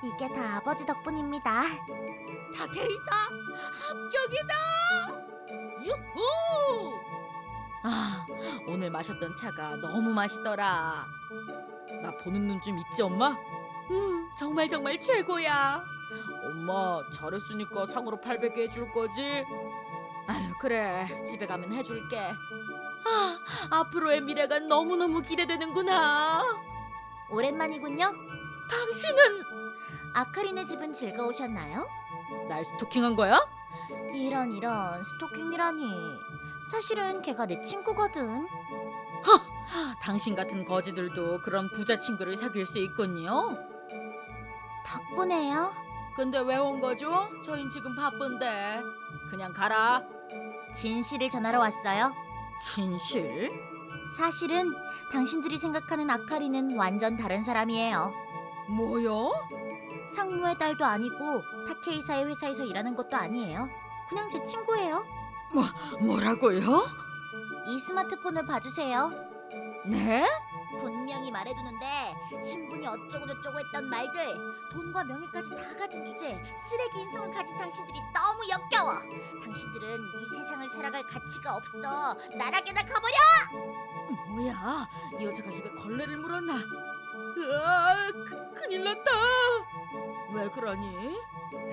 이게 다 아버지 덕분입니다. 타케이사, 합격이다! 유후! 오늘 마셨던 차가 너무 맛있더라. 나 보는 눈 좀 있지, 엄마? 정말 최고야. 엄마, 잘했으니까 상으로 800개 해줄 거지? 아유, 그래, 집에 가면 해줄게. 앞으로의 미래가 너무너무 기대되는구나. 오랜만이군요. 당신은 아카리네 집은 즐거우셨나요? 날 스토킹한 거야? 이런 스토킹이라니. 사실은 걔가 내 친구거든. 당신 같은 거지들도 그런 부자 친구를 사귈 수 있군요. 덕분에요. 근데 왜 온 거죠? 저흰 지금 바쁜데. 그냥 가라. 진실을 전하러 왔어요. 진실? 사실은 당신들이 생각하는 아카리는 완전 다른 사람이에요. 뭐요? 상무의 딸도 아니고 타케이사의 회사에서 일하는 것도 아니에요. 그냥 제 친구예요. 뭐라고요? 이 스마트폰을 봐주세요. 네? 분명히 말해두는데 신분이 어쩌고저쩌고 했던 말들, 돈과 명예까지 다 가진 주제에 쓰레기 인성을 가진 당신들이 너무 역겨워. 당신들은 이 세상을 살아갈 가치가 없어. 나락에나 가버려. 뭐야? 이 여자가 입에 걸레를 물었나? 으아, 큰일 났다. 왜 그러니?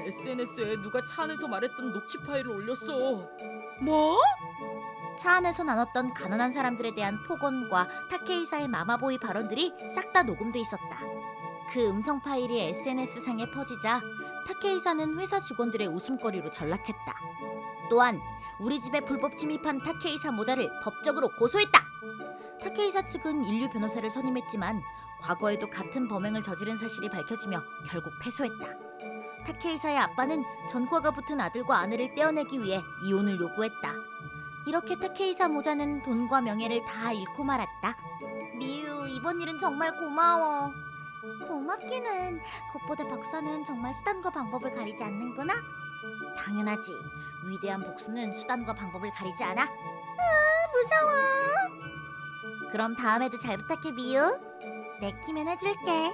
SNS에 누가 차 안에서 말했던 녹취 파일을 올렸어. 뭐? 차 안에서 나눴던 가난한 사람들에 대한 폭언과 타케이사의 마마보이 발언들이 싹 다 녹음돼 있었다. 그 음성 파일이 SNS상에 퍼지자 타케이사는 회사 직원들의 웃음거리로 전락했다. 또한 우리 집에 불법 침입한 타케이사 모자를 법적으로 고소했다. 타케이사 측은 인류 변호사를 선임했지만 과거에도 같은 범행을 저지른 사실이 밝혀지며 결국 패소했다. 타케이사의 아빠는 전과가 붙은 아들과 아내를 떼어내기 위해 이혼을 요구했다. 이렇게 타케이사 모자는 돈과 명예를 다 잃고 말았다. 미유, 이번 일은 정말 고마워. 고맙기는. 그것보다 박사는 정말 수단과 방법을 가리지 않는구나. 당연하지. 위대한 복수는 수단과 방법을 가리지 않아. 무서워. 그럼 다음에도 잘 부탁해, 미유. 내키면 해줄게.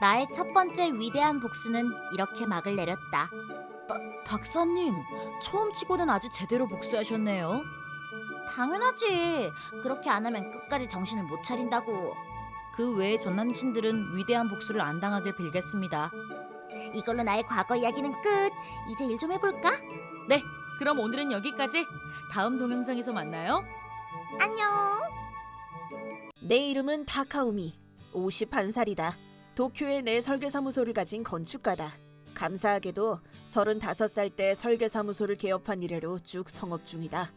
나의 첫 번째 위대한 복수는 이렇게 막을 내렸다. 박사님, 처음 치고는 아주 제대로 복수하셨네요. 당연하지. 그렇게 안 하면 끝까지 정신을 못 차린다고. 그 외의 전 남친들은 위대한 복수를 안 당하길 빌겠습니다. 이걸로 나의 과거 이야기는 끝. 이제 일 좀 해볼까? 네, 그럼 오늘은 여기까지. 다음 동영상에서 만나요. 안녕. 내 이름은 타카우미. 51살이다. 도쿄에 내 설계사무소를 가진 건축가다. 감사하게도 35살 때 설계사무소를 개업한 이래로 쭉 성업 중이다.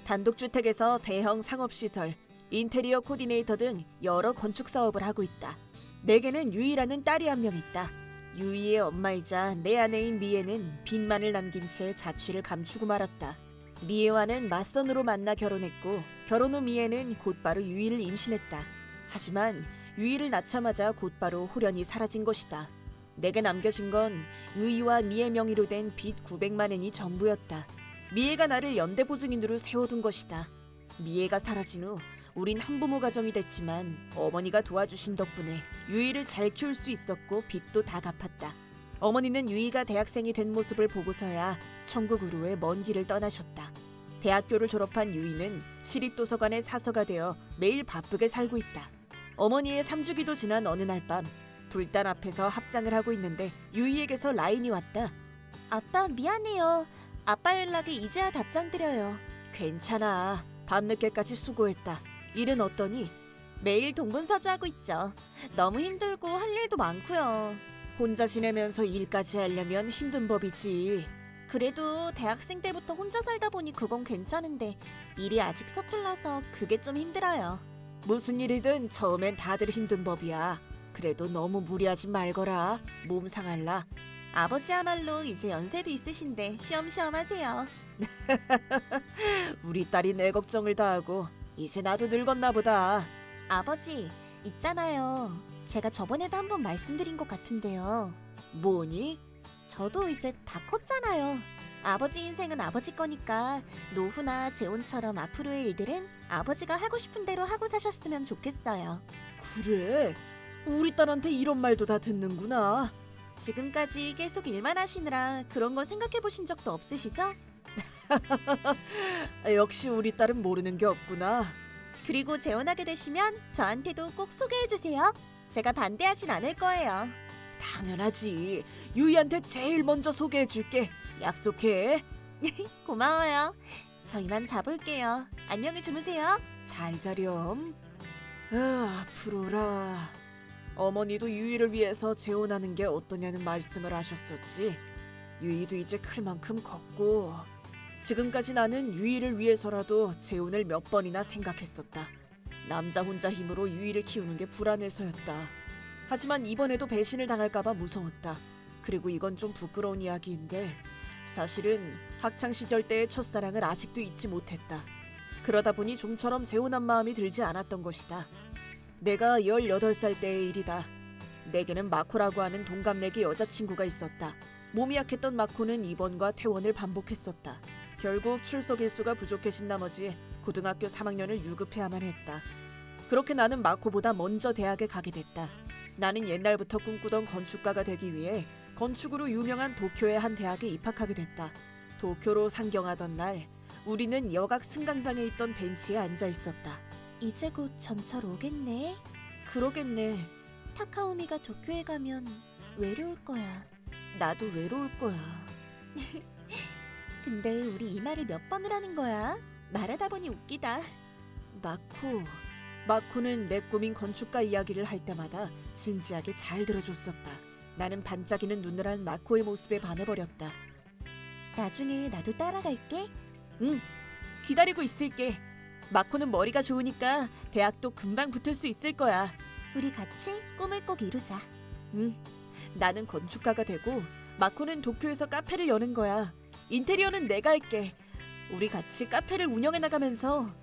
단독주택에서 대형 상업시설, 인테리어 코디네이터 등 여러 건축 사업을 하고 있다. 내게는 유이라는 딸이 한 명 있다. 유이의 엄마이자 내 아내인 미에는 빚만을 남긴 채 자취를 감추고 말았다. 미에와는 맞선으로 만나 결혼했고 결혼 후 미에는 곧바로 유이를 임신했다. 하지만 유이를 낳자마자 곧바로 홀연히 사라진 것이다. 내게 남겨진 건 유이와 미의 명의로 된 빚 900만 엔이 전부였다. 미애가 나를 연대보증인으로 세워둔 것이다. 미애가 사라진 후 우린 한부모 가정이 됐지만 어머니가 도와주신 덕분에 유이를 잘 키울 수 있었고 빚도 다 갚았다. 어머니는 유이가 대학생이 된 모습을 보고서야 천국으로의 먼 길을 떠나셨다. 대학교를 졸업한 유이는 시립도서관의 사서가 되어 매일 바쁘게 살고 있다. 어머니의 3주기도 지난 어느 날 밤 불단 앞에서 합장을 하고 있는데 유이에게서 라인이 왔다. 아빠 미안해요. 아빠 연락에 이제야 답장 드려요. 괜찮아. 밤늦게까지 수고했다. 일은 어떠니? 매일 동분서주하고 있죠. 너무 힘들고 할 일도 많고요. 혼자 지내면서 일까지 하려면 힘든 법이지. 그래도 대학생 때부터 혼자 살다 보니 그건 괜찮은데 일이 아직 서툴러서 그게 좀 힘들어요. 무슨 일이든 처음엔 다들 힘든 법이야. 그래도 너무 무리하지 말거라. 몸 상할라. 아버지야말로 이제 연세도 있으신데 쉬엄쉬엄 하세요. 우리 딸이 내 걱정을 다 하고 이제 나도 늙었나 보다. 아버지, 있잖아요. 제가 저번에도 한번 말씀드린 것 같은데요. 뭐니? 저도 이제 다 컸잖아요. 아버지 인생은 아버지 거니까 노후나 재혼처럼 앞으로의 일들은 아버지가 하고 싶은 대로 하고 사셨으면 좋겠어요. 그래? 우리 딸한테 이런 말도 다 듣는구나. 지금까지 계속 일만 하시느라 그런 건 생각해 보신 적도 없으시죠? 역시 우리 딸은 모르는 게 없구나. 그리고 재혼하게 되시면 저한테도 꼭 소개해 주세요. 제가 반대하진 않을 거예요. 당연하지. 유이한테 제일 먼저 소개해 줄게. 약속해. 고마워요. 저 이만 자볼게요. 안녕히 주무세요. 잘 자렴. 앞으로라. 어머니도 유이를 위해서 재혼하는 게 어떠냐는 말씀을 하셨었지. 유이도 이제 클 만큼 컸고 지금까지 나는 유이를 위해서라도 재혼을 몇 번이나 생각했었다. 남자 혼자 힘으로 유이를 키우는 게 불안해서였다. 하지만 이번에도 배신을 당할까봐 무서웠다. 그리고 이건 좀 부끄러운 이야기인데 사실은 학창 시절 때의 첫사랑을 아직도 잊지 못했다. 그러다 보니 좀처럼 재혼한 마음이 들지 않았던 것이다. 내가 18살 때의 일이다. 내게는 마코라고 하는 동갑내기 여자친구가 있었다. 몸이 약했던 마코는 입원과 퇴원을 반복했었다. 결국 출석 일수가 부족해진 나머지 고등학교 3학년을 유급해야만 했다. 그렇게 나는 마코보다 먼저 대학에 가게 됐다. 나는 옛날부터 꿈꾸던 건축가가 되기 위해 건축으로 유명한 도쿄의 한 대학에 입학하게 됐다. 도쿄로 상경하던 날 우리는 여각 승강장에 있던 벤치에 앉아 있었다. 이제 곧 전철 오겠네. 그러겠네. 타카오미가 도쿄에 가면 외로울 거야. 나도 외로울 거야. 근데 우리 이 말을 몇 번을 하는 거야? 말하다 보니 웃기다. 마코는 내 꿈인 건축가 이야기를 할 때마다 진지하게 잘 들어줬었다. 나는 반짝이는 눈을 한 마코의 모습에 반해버렸다. 나중에 나도 따라갈게. 응, 기다리고 있을게. 마코는 머리가 좋으니까 대학도 금방 붙을 수 있을 거야. 우리 같이 꿈을 꼭 이루자. 응, 나는 건축가가 되고 마코는 도쿄에서 카페를 여는 거야. 인테리어는 내가 할게. 우리 같이 카페를 운영해 나가면서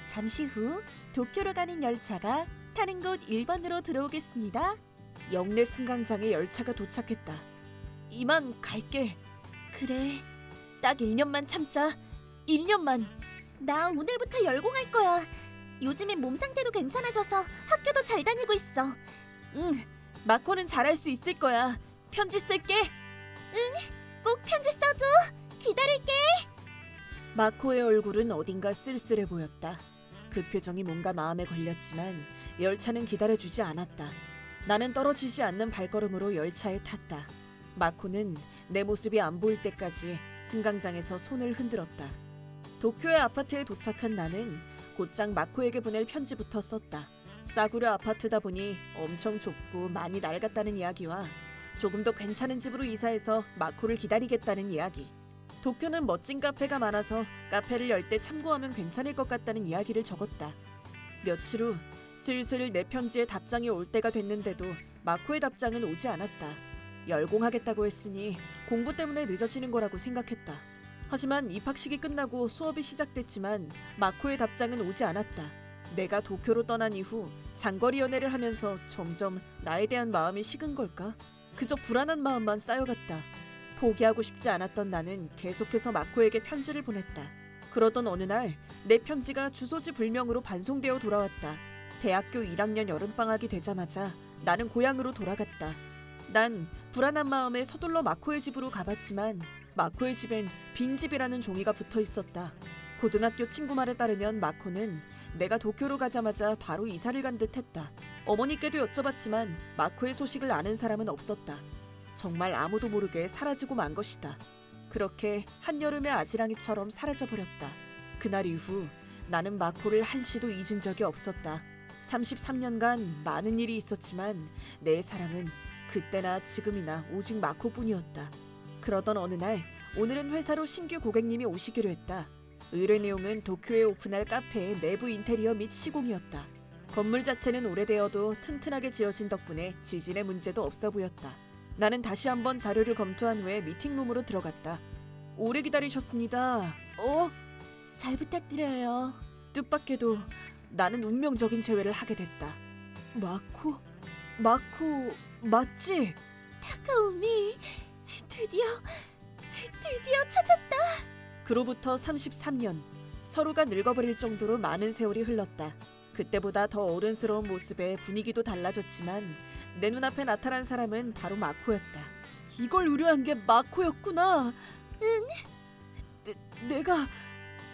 잠시 후 도쿄로 가는 열차가 타는 곳 1번으로 들어오겠습니다. 역내 승강장에 열차가 도착했다. 이만 갈게. 그래. 딱 1년만 참자. 1년만. 나 오늘부터 열공할 거야. 요즘엔 몸 상태도 괜찮아져서 학교도 잘 다니고 있어. 응, 마코는 잘할 수 있을 거야. 편지 쓸게. 꼭 편지 써줘. 기다릴게. 마코의 얼굴은 어딘가 쓸쓸해 보였다. 그 표정이 뭔가 마음에 걸렸지만 열차는 기다려주지 않았다. 나는 떨어지지 않는 발걸음으로 열차에 탔다. 마코는 내 모습이 안 보일 때까지 승강장에서 손을 흔들었다. 도쿄의 아파트에 도착한 나는 곧장 마코에게 보낼 편지부터 썼다. 싸구려 아파트다 보니 엄청 좁고 많이 낡았다는 이야기와 조금 더 괜찮은 집으로 이사해서 마코를 기다리겠다는 이야기. 도쿄는 멋진 카페가 많아서 카페를 열 때 참고하면 괜찮을 것 같다는 이야기를 적었다. 며칠 후 슬슬 내 편지에 답장이 올 때가 됐는데도 마코의 답장은 오지 않았다. 열공하겠다고 했으니 공부 때문에 늦어지는 거라고 생각했다. 하지만 입학식이 끝나고 수업이 시작됐지만 마코의 답장은 오지 않았다. 내가 도쿄로 떠난 이후 장거리 연애를 하면서 점점 나에 대한 마음이 식은 걸까? 그저 불안한 마음만 쌓여갔다. 포기하고 싶지 않았던 나는 계속해서 마코에게 편지를 보냈다. 그러던 어느 날 내 편지가 주소지 불명으로 반송되어 돌아왔다. 대학교 1학년 여름방학이 되자마자 나는 고향으로 돌아갔다. 난 불안한 마음에 서둘러 마코의 집으로 가봤지만 마코의 집엔 빈집이라는 종이가 붙어 있었다. 고등학교 친구 말에 따르면 마코는 내가 도쿄로 가자마자 바로 이사를 간 듯했다. 어머니께도 여쭤봤지만 마코의 소식을 아는 사람은 없었다. 정말 아무도 모르게 사라지고 만 것이다. 그렇게 한여름의 아지랑이처럼 사라져버렸다. 그날 이후 나는 마코를 한시도 잊은 적이 없었다. 33년간 많은 일이 있었지만 내 사랑은 그때나 지금이나 오직 마코뿐이었다. 그러던 어느 날 오늘은 회사로 신규 고객님이 오시기로 했다. 의뢰 내용은 도쿄에 오픈할 카페의 내부 인테리어 및 시공이었다. 건물 자체는 오래되어도 튼튼하게 지어진 덕분에 지진의 문제도 없어 보였다. 나는 다시 한번 자료를 검토한 후에 미팅룸으로 들어갔다. 오래 기다리셨습니다. 잘 부탁드려요. 뜻밖에도 나는 운명적인 재회를 하게 됐다. 마코 맞지? 타카오미, 드디어 찾았다. 그로부터 33년, 서로가 늙어버릴 정도로 많은 세월이 흘렀다. 그때보다 더 어른스러운 모습에 분위기도 달라졌지만 내 눈앞에 나타난 사람은 바로 마코였다. 이걸 의뢰한 게 마코였구나. 응. 내가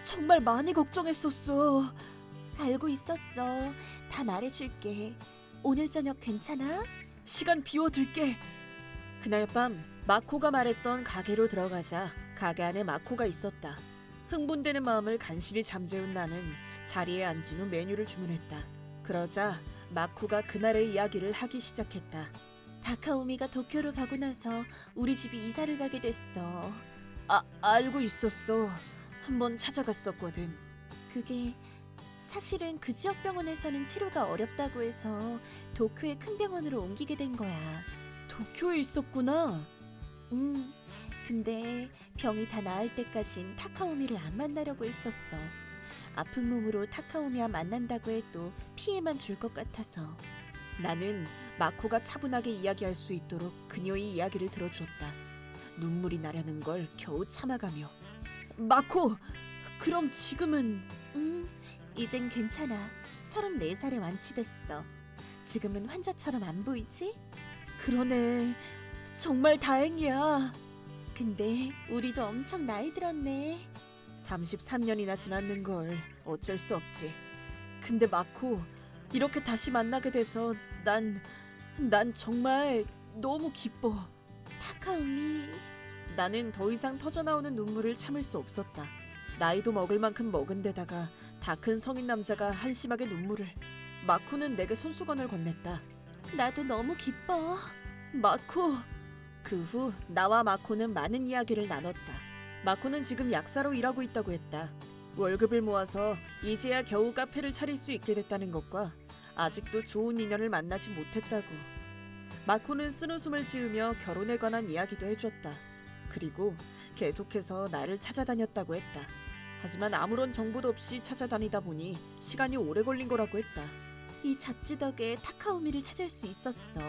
정말 많이 걱정했었어. 알고 있었어. 다 말해줄게. 오늘 저녁 괜찮아? 시간 비워둘게. 그날 밤 마코가 말했던 가게로 들어가자 가게 안에 마코가 있었다. 흥분되는 마음을 간신히 잠재운 나는 자리에 앉은 후 메뉴를 주문했다. 그러자 마코가 그날의 이야기를 하기 시작했다. 타카오미가 도쿄로 가고 나서 우리 집이 이사를 가게 됐어. 알고 있었어. 한번 찾아갔었거든. 그게 사실은 그 지역 병원에서는 치료가 어렵다고 해서 도쿄의 큰 병원으로 옮기게 된 거야. 도쿄에 있었구나. 근데 병이 다 나을 때까진 타카오미를 안 만나려고 했었어. 아픈 몸으로 타카오미와 만난다고 해도 피해만 줄 것 같아서. 나는 마코가 차분하게 이야기할 수 있도록 그녀의 이야기를 들어주었다. 눈물이 나려는 걸 겨우 참아가며. 마코, 그럼 지금은? 이젠 괜찮아. 34살에 완치됐어. 지금은 환자처럼 안 보이지? 그러네. 정말 다행이야. 근데 우리도 엄청 나이 들었네. 33년이나 지났는걸. 어쩔 수 없지. 근데 마코, 이렇게 다시 만나게 돼서 난 정말 너무 기뻐. 타카오미. 나는 더 이상 터져나오는 눈물을 참을 수 없었다. 나이도 먹을 만큼 먹은 데다가 다 큰 성인 남자가 한심하게 눈물을. 마코는 내게 손수건을 건넸다. 나도 너무 기뻐. 마코. 그 후 나와 마코는 많은 이야기를 나눴다. 마코는 지금 약사로 일하고 있다고 했다. 월급을 모아서 이제야 겨우 카페를 차릴 수 있게 됐다는 것과 아직도 좋은 인연을 만나지 못했다고. 마코는 쓴웃음을 지으며 결혼에 관한 이야기도 해줬다. 그리고 계속해서 나를 찾아다녔다고 했다. 하지만 아무런 정보도 없이 찾아다니다 보니 시간이 오래 걸린 거라고 했다. 이 잡지 덕에 타카오미를 찾을 수 있었어.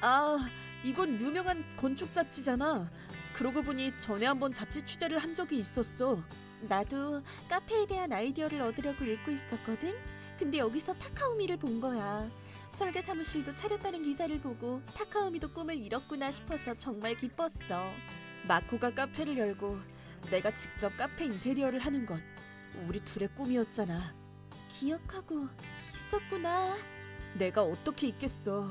아, 이건 유명한 건축 잡지잖아. 그러고 보니 전에 한번 잡지 취재를 한 적이 있었어. 나도 카페에 대한 아이디어를 얻으려고 읽고 있었거든. 근데 여기서 타카오미를 본 거야. 설계 사무실도 차렸다는 기사를 보고 타카오미도 꿈을 이뤘구나 싶어서 정말 기뻤어. 마코가 카페를 열고 내가 직접 카페 인테리어를 하는 것, 우리 둘의 꿈이었잖아. 기억하고 있었구나. 내가 어떻게 잊겠어.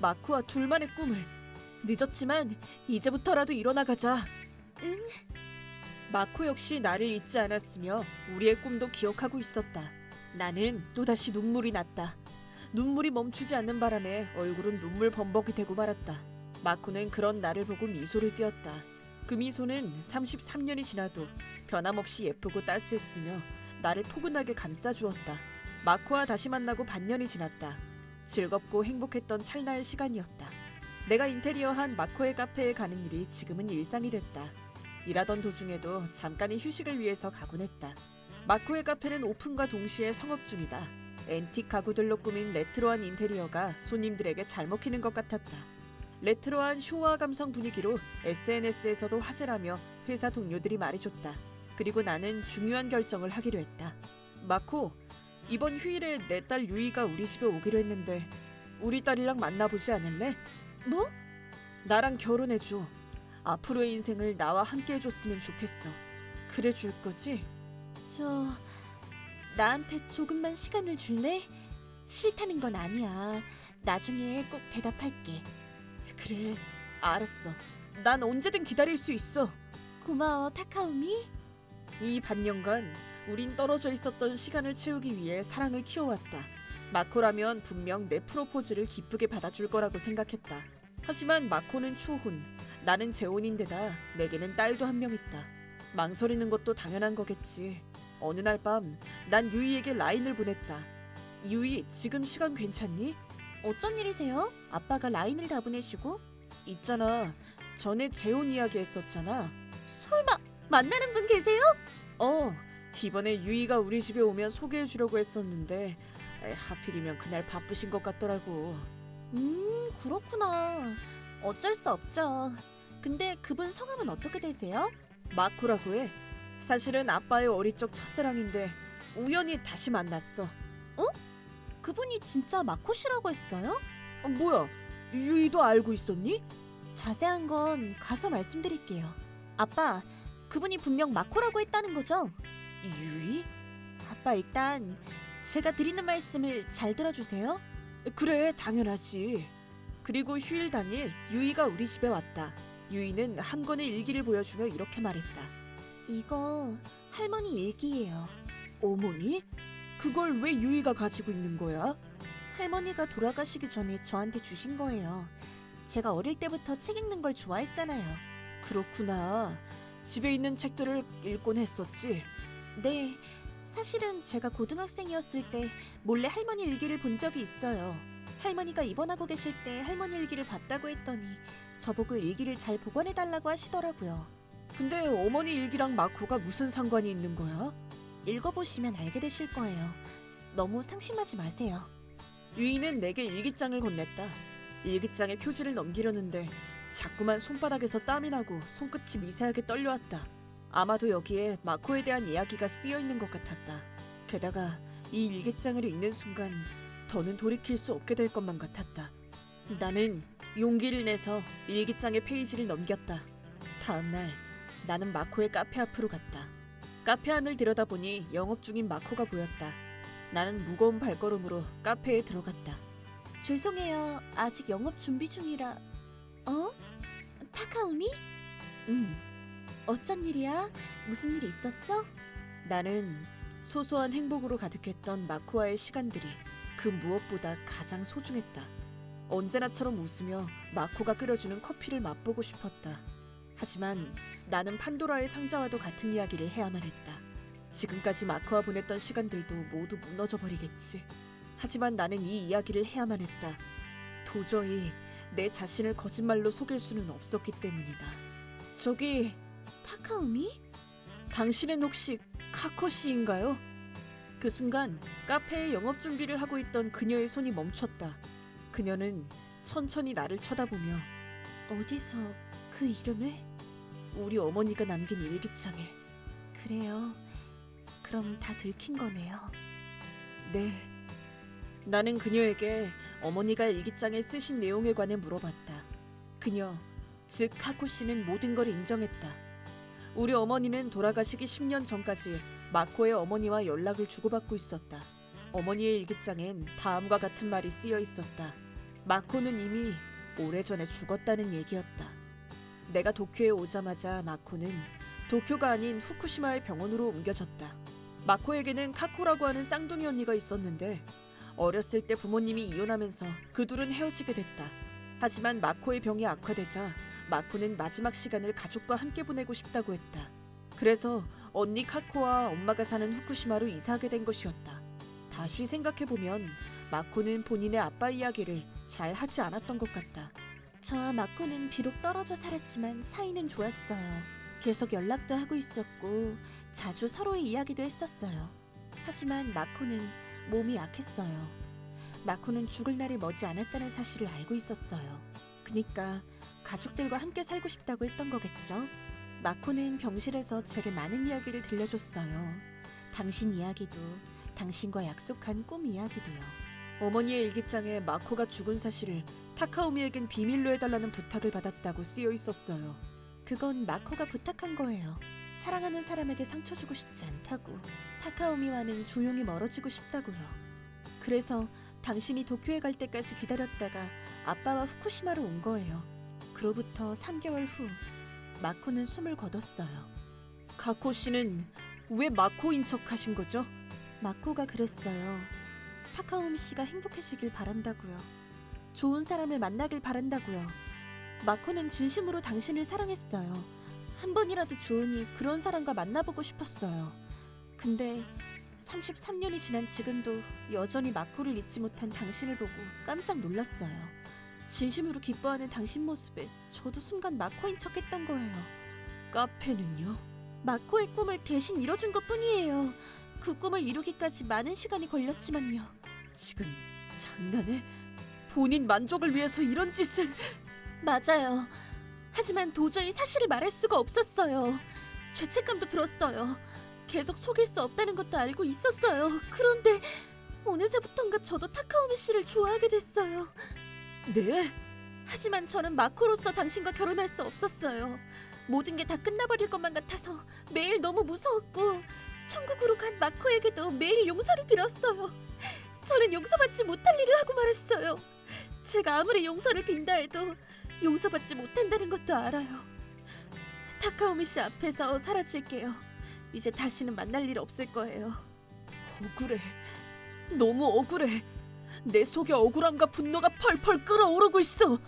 마코와 둘만의 꿈을. 늦었지만 이제부터라도 일어나가자. 응. 마코 역시 나를 잊지 않았으며 우리의 꿈도 기억하고 있었다. 나는 또다시 눈물이 났다. 눈물이 멈추지 않는 바람에 얼굴은 눈물 범벅이 되고 말았다. 마코는 그런 나를 보고 미소를 띄었다. 그 미소는 33년이 지나도 변함없이 예쁘고 따스했으며 나를 포근하게 감싸주었다. 마코와 다시 만나고 반년이 지났다. 즐겁고 행복했던 찰나의 시간이었다. 내가 인테리어한 마코의 카페에 가는 일이 지금은 일상이 됐다. 일하던 도중에도 잠깐의 휴식을 위해서 가곤 했다. 마코의 카페는 오픈과 동시에 성업 중이다. 앤틱 가구들로 꾸민 레트로한 인테리어가 손님들에게 잘 먹히는 것 같았다. 레트로한 쇼와 감성 분위기로 SNS에서도 화제라며 회사 동료들이 말해줬다. 그리고 나는 중요한 결정을 하기로 했다. 마코, 이번 휴일에 내 딸 유이가 우리 집에 오기로 했는데 우리 딸이랑 만나보지 않을래? 뭐? 나랑 결혼해줘. 앞으로의 인생을 나와 함께 해줬으면 좋겠어. 그래 줄 거지? 나한테 조금만 시간을 줄래? 싫다는 건 아니야. 나중에 꼭 대답할게. 그래, 알았어. 난 언제든 기다릴 수 있어. 고마워, 타카오미. 이 반년간 우린 떨어져 있었던 시간을 채우기 위해 사랑을 키워왔다. 마코라면 분명 내 프로포즈를 기쁘게 받아줄 거라고 생각했다. 하지만 마코는 초혼, 나는 재혼인데다 내게는 딸도 한 명 있다. 망설이는 것도 당연한 거겠지. 어느 날 밤 난 유이에게 라인을 보냈다. 유이, 지금 시간 괜찮니? 어쩐 일이세요? 아빠가 라인을 다 보내시고? 있잖아, 전에 재혼 이야기 했었잖아. 설마 만나는 분 계세요? 이번에 유이가 우리 집에 오면 소개해주려고 했었는데 하필이면 그날 바쁘신 것 같더라고. 그렇구나. 어쩔 수 없죠. 근데 그분 성함은 어떻게 되세요? 마코라고 해. 사실은 아빠의 어릴 적 첫사랑인데 우연히 다시 만났어. 그분이 진짜 마코 씨라고 했어요? 뭐야, 유이도 알고 있었니? 자세한 건 가서 말씀드릴게요. 아빠, 그분이 분명 마코라고 했다는 거죠? 유이? 아빠, 일단 제가 드리는 말씀을 잘 들어주세요. 그래, 당연하지. 그리고 휴일 당일 유이가 우리 집에 왔다. 유이는 한 권의 일기를 보여주며 이렇게 말했다. 이거 할머니 일기예요. 어머니? 그걸 왜 유이가 가지고 있는 거야? 할머니가 돌아가시기 전에 저한테 주신 거예요. 제가 어릴 때부터 책 읽는 걸 좋아했잖아요. 그렇구나. 집에 있는 책들을 읽곤 했었지? 네, 사실은 제가 고등학생이었을 때 몰래 할머니 일기를 본 적이 있어요. 할머니가 입원하고 계실 때 할머니 일기를 봤다고 했더니 저보고 일기를 잘 보관해달라고 하시더라고요. 근데 어머니 일기랑 마코가 무슨 상관이 있는 거야? 읽어보시면 알게 되실 거예요. 너무 상심하지 마세요. 유이는 내게 일기장을 건넸다. 일기장에 표지를 넘기려는데 자꾸만 손바닥에서 땀이 나고 손끝이 미세하게 떨려왔다. 아마도 여기에 마코에 대한 이야기가 쓰여 있는 것 같았다. 게다가 이 일기장을 읽는 순간 더는 돌이킬 수 없게 될 것만 같았다. 나는 용기를 내서 일기장의 페이지를 넘겼다. 다음 날 나는 마코의 카페 앞으로 갔다. 카페 안을 들여다보니 영업 중인 마코가 보였다. 나는 무거운 발걸음으로 카페에 들어갔다. 죄송해요. 아직 영업 준비 중이라. 어? 타카우미? 어쩐 일이야? 무슨 일 있었어? 나는 소소한 행복으로 가득했던 마코와의 시간들이 그 무엇보다 가장 소중했다. 언제나처럼 웃으며 마코가 끓여주는 커피를 맛보고 싶었다. 하지만 나는 판도라의 상자와도 같은 이야기를 해야만 했다. 지금까지 마코와 보냈던 시간들도 모두 무너져버리겠지. 하지만 나는 이 이야기를 해야만 했다. 도저히 내 자신을 거짓말로 속일 수는 없었기 때문이다. 저기 타카우미? 당신은 혹시 카코 씨인가요? 그 순간 카페에 영업 준비를 하고 있던 그녀의 손이 멈췄다. 그녀는 천천히 나를 쳐다보며 어디서 그 이름을? 우리 어머니가 남긴 일기장에. 그래요. 그럼 다 들킨 거네요. 네. 나는 그녀에게 어머니가 일기장에 쓰신 내용에 관해 물어봤다. 그녀, 즉 카코 씨는 모든 걸 인정했다. 우리 어머니는 돌아가시기 10년 전까지 마코의 어머니와 연락을 주고받고 있었다. 어머니의 일기장엔 다음과 같은 말이 쓰여 있었다. 마코는 이미 오래전에 죽었다는 얘기였다. 내가 도쿄에 오자마자 마코는 도쿄가 아닌 후쿠시마의 병원으로 옮겨졌다. 마코에게는 카코라고 하는 쌍둥이 언니가 있었는데 어렸을 때 부모님이 이혼하면서 그 둘은 헤어지게 됐다. 하지만 마코의 병이 악화되자 마코는 마지막 시간을 가족과 함께 보내고 싶다고 했다. 그래서 언니 카코와 엄마가 사는 후쿠시마로 이사하게 된 것이었다. 다시 생각해보면 마코는 본인의 아빠 이야기를 잘 하지 않았던 것 같다. 저와 마코는 비록 떨어져 살았지만 사이는 좋았어요. 계속 연락도 하고 있었고 자주 서로의 이야기도 했었어요. 하지만 마코는 몸이 약했어요. 마코는 죽을 날이 머지 않았다는 사실을 알고 있었어요. 그니까 가족들과 함께 살고 싶다고 했던 거겠죠? 마코는 병실에서 제게 많은 이야기를 들려줬어요. 당신 이야기도, 당신과 약속한 꿈 이야기도요. 어머니의 일기장에 마코가 죽은 사실을 타카오미에겐 비밀로 해달라는 부탁을 받았다고 쓰여 있었어요. 그건 마코가 부탁한 거예요. 사랑하는 사람에게 상처 주고 싶지 않다고. 타카오미와는 조용히 멀어지고 싶다고요. 그래서 당신이 도쿄에 갈 때까지 기다렸다가 아빠와 후쿠시마로 온 거예요. 그로부터 3개월 후 마코는 숨을 거뒀어요. 카코 씨는 왜 마코인 척 하신 거죠? 마코가 그랬어요. 타카오미 씨가 행복해지길 바란다고요. 좋은 사람을 만나길 바란다고요. 마코는 진심으로 당신을 사랑했어요. 한 번이라도 좋으니 그런 사람과 만나보고 싶었어요. 근데 33년이 지난 지금도 여전히 마코를 잊지 못한 당신을 보고 깜짝 놀랐어요. 진심으로 기뻐하는 당신 모습에 저도 순간 마코인 척했던 거예요. 카페는요? 마코의 꿈을 대신 이뤄준 것뿐이에요. 그 꿈을 이루기까지 많은 시간이 걸렸지만요. 지금 장난해? 본인 만족을 위해서 이런 짓을... 맞아요. 하지만 도저히 사실을 말할 수가 없었어요. 죄책감도 들었어요. 계속 속일 수 없다는 것도 알고 있었어요. 그런데 어느새부턴가 저도 타카오미 씨를 좋아하게 됐어요. 네? 하지만 저는 마코로서 당신과 결혼할 수 없었어요. 모든 게 다 끝나버릴 것만 같아서 매일 너무 무서웠고 천국으로 간 마코에게도 매일 용서를 빌었어요. 저는 용서받지 못할 일을 하고 말았어요. 제가 아무리 용서를 빈다 해도 용서받지 못한다는 것도 알아요. 타카오미 씨 앞에서 사라질게요. 이제 다시는 만날 일 없을 거예요. 억울해. 너무 억울해. 내 속에 억울함과 분노가 펄펄 끓어오르고 있어.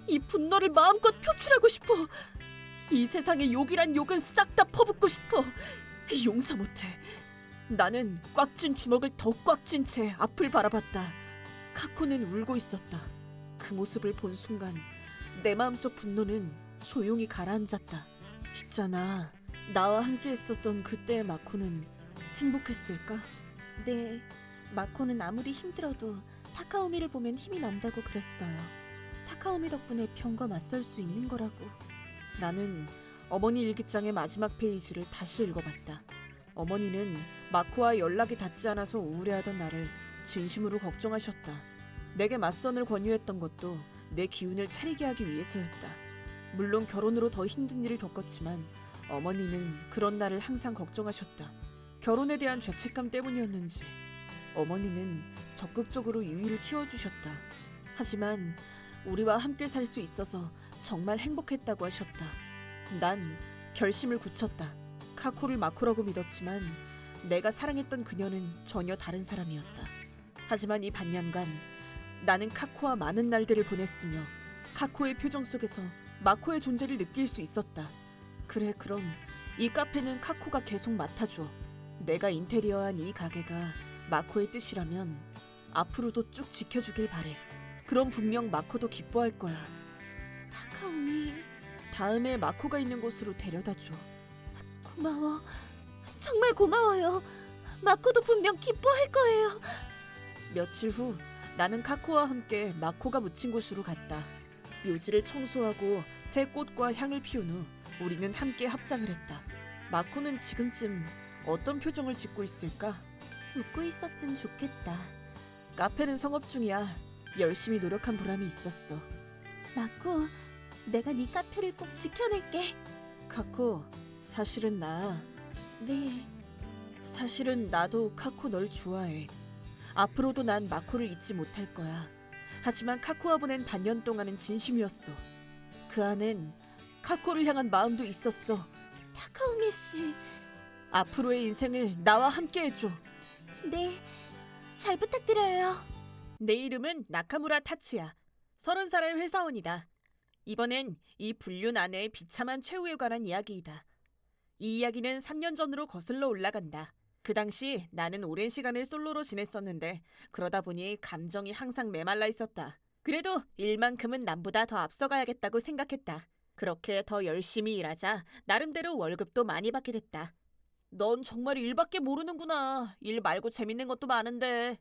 이 분노를 마음껏 표출하고 싶어. 이 세상에 욕이란 욕은 싹 다 퍼붓고 싶어. 용서 못해. 나는 꽉 쥔 주먹을 더 꽉 쥔 채 앞을 바라봤다. 카코는 울고 있었다. 그 모습을 본 순간 내 마음속 분노는 조용히 가라앉았다. 있잖아, 나와 함께 했었던 그때의 마코는 행복했을까? 네, 마코는 아무리 힘들어도 타카오미를 보면 힘이 난다고 그랬어요. 타카오미 덕분에 병과 맞설 수 있는 거라고. 나는 어머니 일기장의 마지막 페이지를 다시 읽어봤다. 어머니는 마코와 연락이 닿지 않아서 우울해하던 나를 진심으로 걱정하셨다. 내게 맞선을 권유했던 것도 내 기운을 차리게 하기 위해서였다. 물론 결혼으로 더 힘든 일을 겪었지만 어머니는 그런 나를 항상 걱정하셨다. 결혼에 대한 죄책감 때문이었는지 어머니는 적극적으로 유이를 키워주셨다. 하지만 우리와 함께 살 수 있어서 정말 행복했다고 하셨다. 난 결심을 굳혔다. 카코를 마코라고 믿었지만 내가 사랑했던 그녀는 전혀 다른 사람이었다. 하지만 이 반년간 나는 카코와 많은 날들을 보냈으며 카코의 표정 속에서 마코의 존재를 느낄 수 있었다. 그래, 그럼 이 카페는 카코가 계속 맡아줘. 내가 인테리어한 이 가게가 마코의 뜻이라면 앞으로도 쭉 지켜주길 바래. 그럼 분명 마코도 기뻐할 거야. 타카오미, 다음에 마코가 있는 곳으로 데려다줘. 고마워. 정말 고마워요. 마코도 분명 기뻐할 거예요. 며칠 후 나는 카코와 함께 마코가 묻힌 곳으로 갔다. 묘지를 청소하고 새 꽃과 향을 피운 후 우리는 함께 합장을 했다. 마코는 지금쯤 어떤 표정을 짓고 있을까? 웃고 있었으면 좋겠다. 카페는 성업 중이야. 열심히 노력한 보람이 있었어. 마코, 내가 네 카페를 꼭 지켜낼게. 카코, 사실은 네. 사실은 나도 카코 널 좋아해. 앞으로도 난 마코를 잊지 못할 거야. 하지만 카코와 보낸 반년 동안은 진심이었어. 그 안엔 카코를 향한 마음도 있었어. 타카오미 씨, 앞으로의 인생을 나와 함께 해줘. 네, 잘 부탁드려요. 내 이름은 나카무라 타츠야. 30살의 회사원이다. 이번엔 이 불륜 아내의 비참한 최후에 관한 이야기이다. 이 이야기는 3년 전으로 거슬러 올라간다. 그 당시 나는 오랜 시간을 솔로로 지냈었는데 그러다 보니 감정이 항상 메말라 있었다. 그래도 일만큼은 남보다 더 앞서가야겠다고 생각했다. 그렇게 더 열심히 일하자 나름대로 월급도 많이 받게 됐다. 넌 정말 일밖에 모르는구나. 일 말고 재밌는 것도 많은데.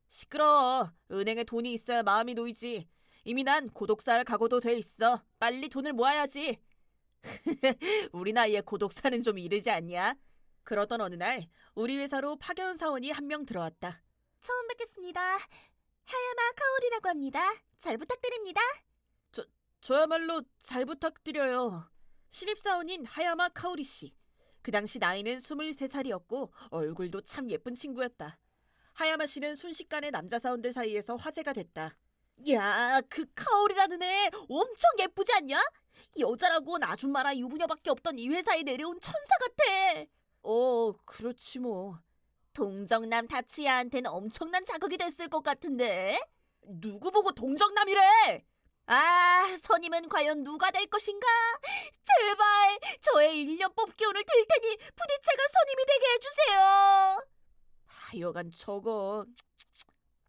시끄러워. 은행에 돈이 있어야 마음이 놓이지. 이미 난 고독사할 각오도 돼 있어. 빨리 돈을 모아야지. 우리 나이에 고독사는 좀 이르지 않냐? 그러던 어느 날 우리 회사로 파견 사원이 한 명 들어왔다. 처음 뵙겠습니다. 하야마 카오리라고 합니다. 잘 부탁드립니다. 저야말로 잘 부탁드려요. 신입사원인 하야마 카오리 씨. 그 당시 나이는 23살이었고 얼굴도 참 예쁜 친구였다. 하야마 씨는 순식간에 남자 사원들 사이에서 화제가 됐다. 야, 그 카오리라는 애 엄청 예쁘지 않냐? 여자라곤 아줌마나 유부녀밖에 없던 이 회사에 내려온 천사 같아. 그렇지 뭐. 동정남 타치야한테는 엄청난 자극이 됐을 것 같은데. 누구 보고 동정남이래? 아, 선임은 과연 누가 될 것인가? 제발 저의 1년 뽑기운을 들 테니 부디 제가 선임이 되게 해주세요. 하여간 저거.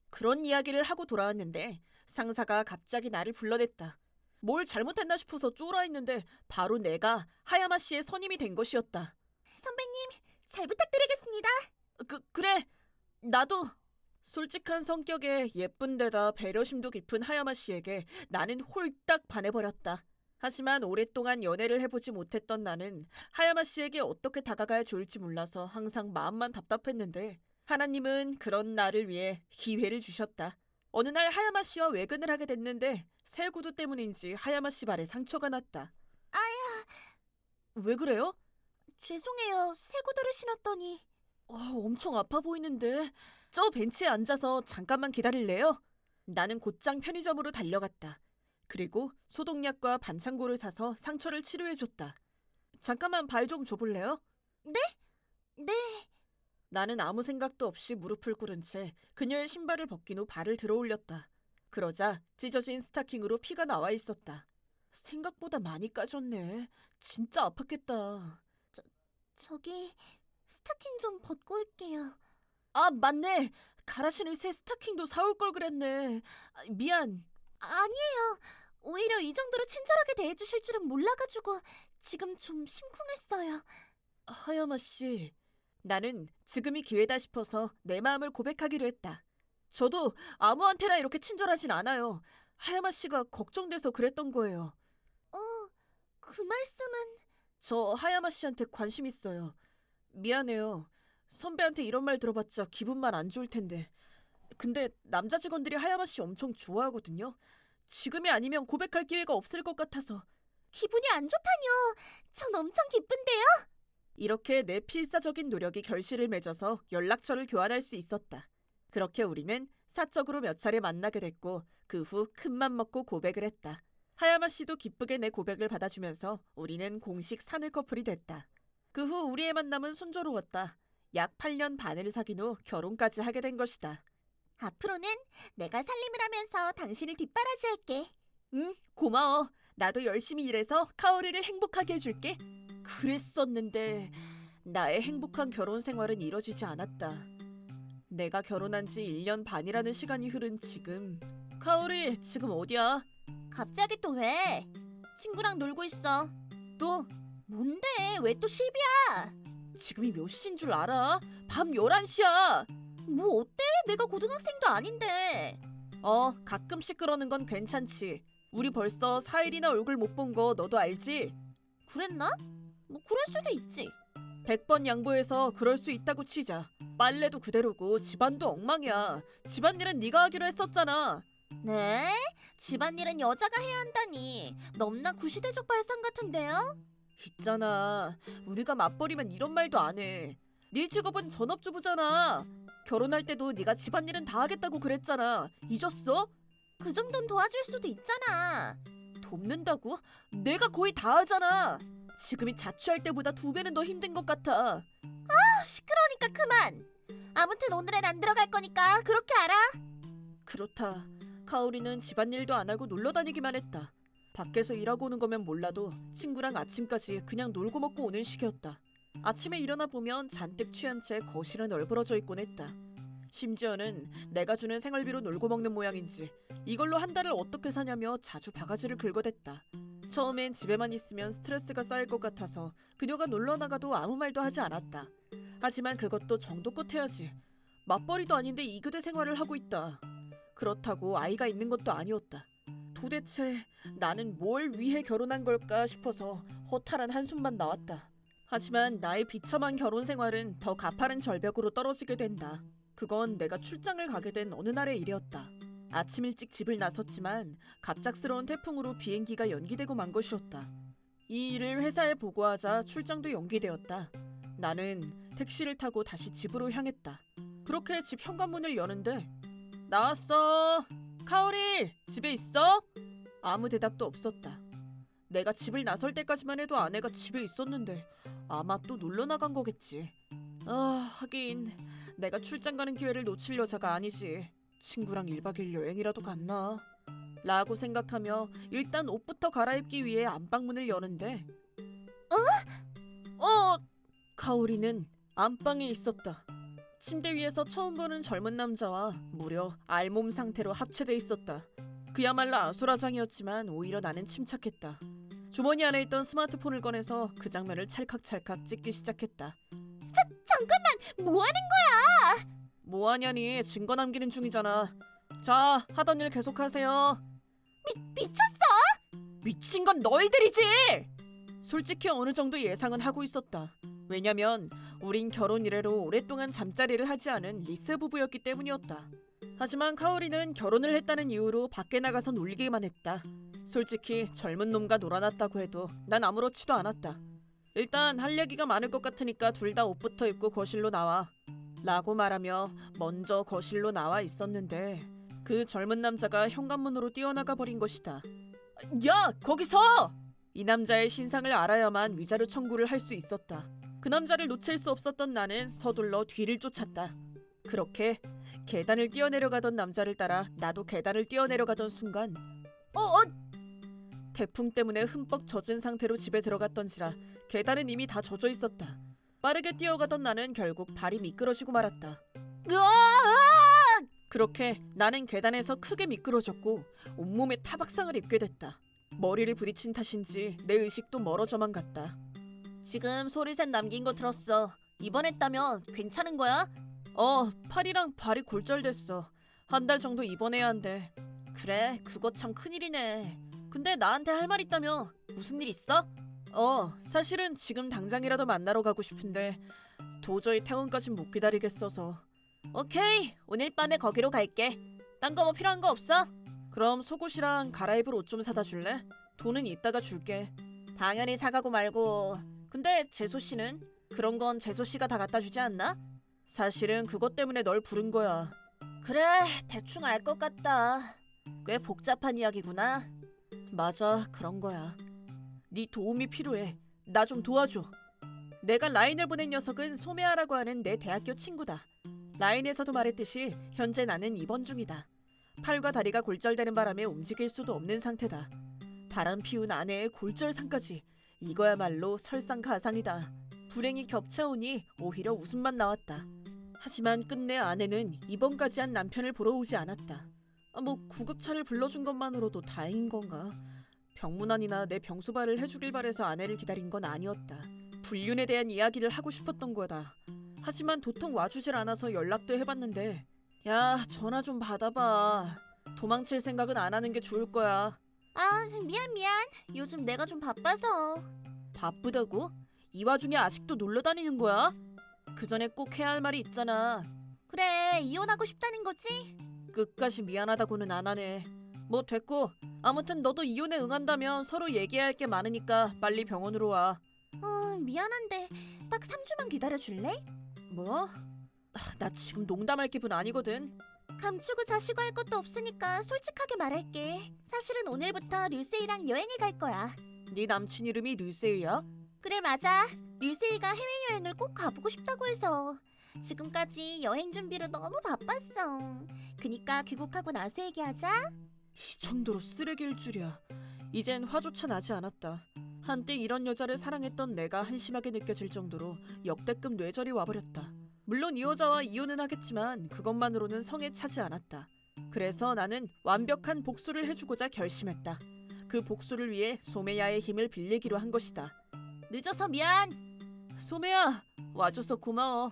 그런 이야기를 하고 돌아왔는데 상사가 갑자기 나를 불러댔다. 뭘 잘못했나 싶어서 쫄아있는데 바로 내가 하야마 씨의 선임이 된 것이었다. 선배님, 잘 부탁드리겠습니다. 그래, 나도. 솔직한 성격에 예쁜 데다 배려심도 깊은 하야마 씨에게 나는 홀딱 반해버렸다. 하지만 오랫동안 연애를 해보지 못했던 나는 하야마 씨에게 어떻게 다가가야 좋을지 몰라서 항상 마음만 답답했는데 하나님은 그런 나를 위해 기회를 주셨다. 어느 날 하야마 씨와 외근을 하게 됐는데 새 구두 때문인지 하야마 씨 발에 상처가 났다. 아야, 왜 그래요? 죄송해요. 새 구두를 신었더니. 엄청 아파 보이는데. 저 벤치에 앉아서 잠깐만 기다릴래요? 나는 곧장 편의점으로 달려갔다. 그리고 소독약과 반창고를 사서 상처를 치료해줬다. 잠깐만 발 좀 줘볼래요? 네? 네. 나는 아무 생각도 없이 무릎을 꿇은 채 그녀의 신발을 벗긴 후 발을 들어 올렸다. 그러자 찢어진 스타킹으로 피가 나와 있었다. 생각보다 많이 까졌네. 진짜 아팠겠다. 저기 스타킹 좀 벗고 올게요. 아, 맞네. 가라 신을 새 스타킹도 사올 걸 그랬네. 미안. 아니에요. 오히려 이 정도로 친절하게 대해주실 줄은 몰라가지고 지금 좀 심쿵했어요. 하야마 씨, 나는 지금이 기회다 싶어서 내 마음을 고백하기로 했다. 저도 아무한테나 이렇게 친절하진 않아요. 하야마 씨가 걱정돼서 그랬던 거예요. 그 말씀은... 저 하야마 씨한테 관심 있어요. 미안해요. 선배한테 이런 말 들어봤자 기분만 안 좋을 텐데. 근데 남자 직원들이 하야마 씨 엄청 좋아하거든요. 지금이 아니면 고백할 기회가 없을 것 같아서. 기분이 안 좋다뇨. 전 엄청 기쁜데요. 이렇게 내 필사적인 노력이 결실을 맺어서 연락처를 교환할 수 있었다. 그렇게 우리는 사적으로 몇 차례 만나게 됐고 그 후 큰맘 먹고 고백을 했다. 하야마 씨도 기쁘게 내 고백을 받아주면서 우리는 공식 사내 커플이 됐다. 그 후 우리의 만남은 순조로웠다. 약 8년 반을 사귄 후 결혼까지 하게 된 것이다. 앞으로는 내가 살림을 하면서 당신을 뒷바라지할게. 응, 고마워. 나도 열심히 일해서 카오리를 행복하게 해줄게. 그랬었는데 나의 행복한 결혼 생활은 이뤄지지 않았다. 내가 결혼한 지 1년 반이라는 시간이 흐른 지금. 카오리, 지금 어디야? 갑자기 또 왜? 친구랑 놀고 있어. 또? 뭔데? 왜 또 시비야? 지금이 몇 시인 줄 알아? 밤 11시야. 뭐 어때? 내가 고등학생도 아닌데. 가끔씩 그러는 건 괜찮지. 우리 벌써 4일이나 얼굴 못 본 거 너도 알지? 그랬나? 뭐 그럴 수도 있지. 100번 양보해서 그럴 수 있다고 치자. 빨래도 그대로고 집안도 엉망이야. 집안일은 네가 하기로 했었잖아. 네? 집안일은 여자가 해야 한다니. 넘나 구시대적 발상 같은데요? 있잖아. 우리가 맞벌이면 이런 말도 안 해. 네 직업은 전업주부잖아. 결혼할 때도 네가 집안일은 다 하겠다고 그랬잖아. 잊었어? 그 정도는 도와줄 수도 있잖아. 돕는다고? 내가 거의 다 하잖아. 지금이 자취할 때보다 2배는 더 힘든 것 같아. 시끄러우니까 그만. 아무튼 오늘은 안 들어갈 거니까 그렇게 알아. 그렇다. 카오리는 집안일도 안 하고 놀러 다니기만 했다. 밖에서 일하고 오는 거면 몰라도 친구랑 아침까지 그냥 놀고 먹고 오는 식이었다. 아침에 일어나 보면 잔뜩 취한 채 거실은 널브러져 있곤 했다. 심지어는 내가 주는 생활비로 놀고 먹는 모양인지 이걸로 한 달을 어떻게 사냐며 자주 바가지를 긁어댔다. 처음엔 집에만 있으면 스트레스가 쌓일 것 같아서 그녀가 놀러 나가도 아무 말도 하지 않았다. 하지만 그것도 정도껏 해야지. 맞벌이도 아닌데 이교대 생활을 하고 있다. 그렇다고 아이가 있는 것도 아니었다. 도대체 나는 뭘 위해 결혼한 걸까 싶어서 허탈한 한숨만 나왔다. 하지만 나의 비참한 결혼 생활은 더 가파른 절벽으로 떨어지게 된다. 그건 내가 출장을 가게 된 어느 날의 일이었다. 아침 일찍 집을 나섰지만 갑작스러운 태풍으로 비행기가 연기되고 만 것이었다. 이 일을 회사에 보고하자 출장도 연기되었다. 나는 택시를 타고 다시 집으로 향했다. 그렇게 집 현관문을 여는데 나왔어. 카오리, 집에 있어? 아무 대답도 없었다. 내가 집을 나설 때까지만 해도 아내가 집에 있었는데 아마 또 놀러 나간 거겠지. 하긴 내가 출장 가는 기회를 놓칠 여자가 아니지. 친구랑 1박 2일 여행이라도 갔나? 라고 생각하며 일단 옷부터 갈아입기 위해 안방문을 여는데 카오리는 안방에 있었다. 침대 위에서 처음 보는 젊은 남자와 무려 알몸 상태로 합체돼 있었다. 그야말로 아수라장이었지만 오히려 나는 침착했다. 주머니 안에 있던 스마트폰을 꺼내서 그 장면을 찰칵찰칵 찍기 시작했다. 잠깐만, 뭐 하는 뭐하냐니, 증거 남기는 중이잖아. 자, 하던 일 계속하세요. 미쳤어? 미친 건 너희들이지! 솔직히 어느 정도 예상은 하고 있었다. 왜냐면 우린 결혼 이래로 오랫동안 잠자리를 하지 않은 리세 부부였기 때문이었다. 하지만 카오리는 결혼을 했다는 이유로 밖에 나가서 놀기만 했다. 솔직히 젊은 놈과 놀아놨다고 해도 난 아무렇지도 않았다. 일단 할 얘기가 많을 것 같으니까 둘 다 옷부터 입고 거실로 나와. 라고 말하며 먼저 거실로 나와 있었는데 그 젊은 남자가 현관문으로 뛰어나가 버린 것이다. 야, 거기서! 이 남자의 신상을 알아야만 위자료 청구를 할 수 있었다. 그 남자를 놓칠 수 없었던 나는 서둘러 뒤를 쫓았다. 그렇게 계단을 뛰어내려가던 남자를 따라 나도 계단을 뛰어내려가던 순간 태풍 때문에 흠뻑 젖은 상태로 집에 들어갔던지라 계단은 이미 다 젖어 있었다. 빠르게 뛰어가던 나는 결국 발이 미끄러지고 말았다. 그렇게 나는 계단에서 크게 미끄러졌고 온몸에 타박상을 입게 됐다. 머리를 부딪힌 탓인지 내 의식도 멀어져만 갔다. 지금 소리샘 남긴 거 들었어. 입원했다며? 괜찮은 거야? 팔이랑 발이 골절됐어. 한 달 정도 입원해야 한대. 그래, 그거 참 큰일이네. 근데 나한테 할 말 있다며? 무슨 일 있어? 사실은 지금 당장이라도 만나러 가고 싶은데 도저히 퇴원까진 못 기다리겠어서. 오케이, 오늘 밤에 거기로 갈게. 딴 거 뭐 필요한 거 없어? 그럼 속옷이랑 갈아입을 옷 좀 사다 줄래? 돈은 이따가 줄게. 당연히 사가고 말고. 근데 재소 씨는? 그런 건 재소 씨가 다 갖다 주지 않나? 사실은 그것 때문에 널 부른 거야. 그래, 대충 알 것 같다. 꽤 복잡한 이야기구나. 맞아, 그런 거야. 네 도움이 필요해. 나 좀 도와줘. 내가 라인을 보낸 녀석은 소매아라고 하는 내 대학교 친구다. 라인에서도 말했듯이 현재 나는 입원 중이다. 팔과 다리가 골절되는 바람에 움직일 수도 없는 상태다. 바람 피운 아내의 골절상까지. 이거야말로 설상가상이다. 불행이 겹쳐오니 오히려 웃음만 나왔다. 하지만 끝내 아내는 입원까지 한 남편을 보러 오지 않았다. 구급차를 불러준 것만으로도 다행인 건가? 병문안이나 내 병수발을 해주길 바래서 아내를 기다린 건 아니었다. 불륜에 대한 이야기를 하고 싶었던 거다. 하지만 도통 와주질 않아서 연락도 해봤는데, 야, 전화 좀 받아봐. 도망칠 생각은 안 하는 게 좋을 거야. 미안. 요즘 내가 좀 바빠서. 바쁘다고? 이 와중에 아직도 놀러 다니는 거야? 그 전에 꼭 해야 할 말이 있잖아. 그래, 이혼하고 싶다는 거지? 끝까지 미안하다고는 안 하네. 뭐 됐고, 아무튼 너도 이혼에 응한다면 서로 얘기해야 할 게 많으니까 빨리 병원으로 와. 미안한데 딱 3주만 기다려줄래? 뭐? 나 지금 농담할 기분 아니거든. 감추고 자시고 할 것도 없으니까 솔직하게 말할게. 사실은 오늘부터 류세이랑 여행을 갈 거야. 네 남친 이름이 류세이야? 그래, 맞아. 류세이가 해외여행을 꼭 가보고 싶다고 해서. 지금까지 여행 준비로 너무 바빴어. 그니까 귀국하고 나서 얘기하자. 이 정도로 쓰레기일 줄이야. 이젠 화조차 나지 않았다. 한때 이런 여자를 사랑했던 내가 한심하게 느껴질 정도로 역대급 뇌절이 와버렸다. 물론 이 여자와 이혼은 하겠지만 그것만으로는 성에 차지 않았다. 그래서 나는 완벽한 복수를 해주고자 결심했다. 그 복수를 위해 소매야의 힘을 빌리기로 한 것이다. 늦어서 미안. 소매야, 와줘서 고마워.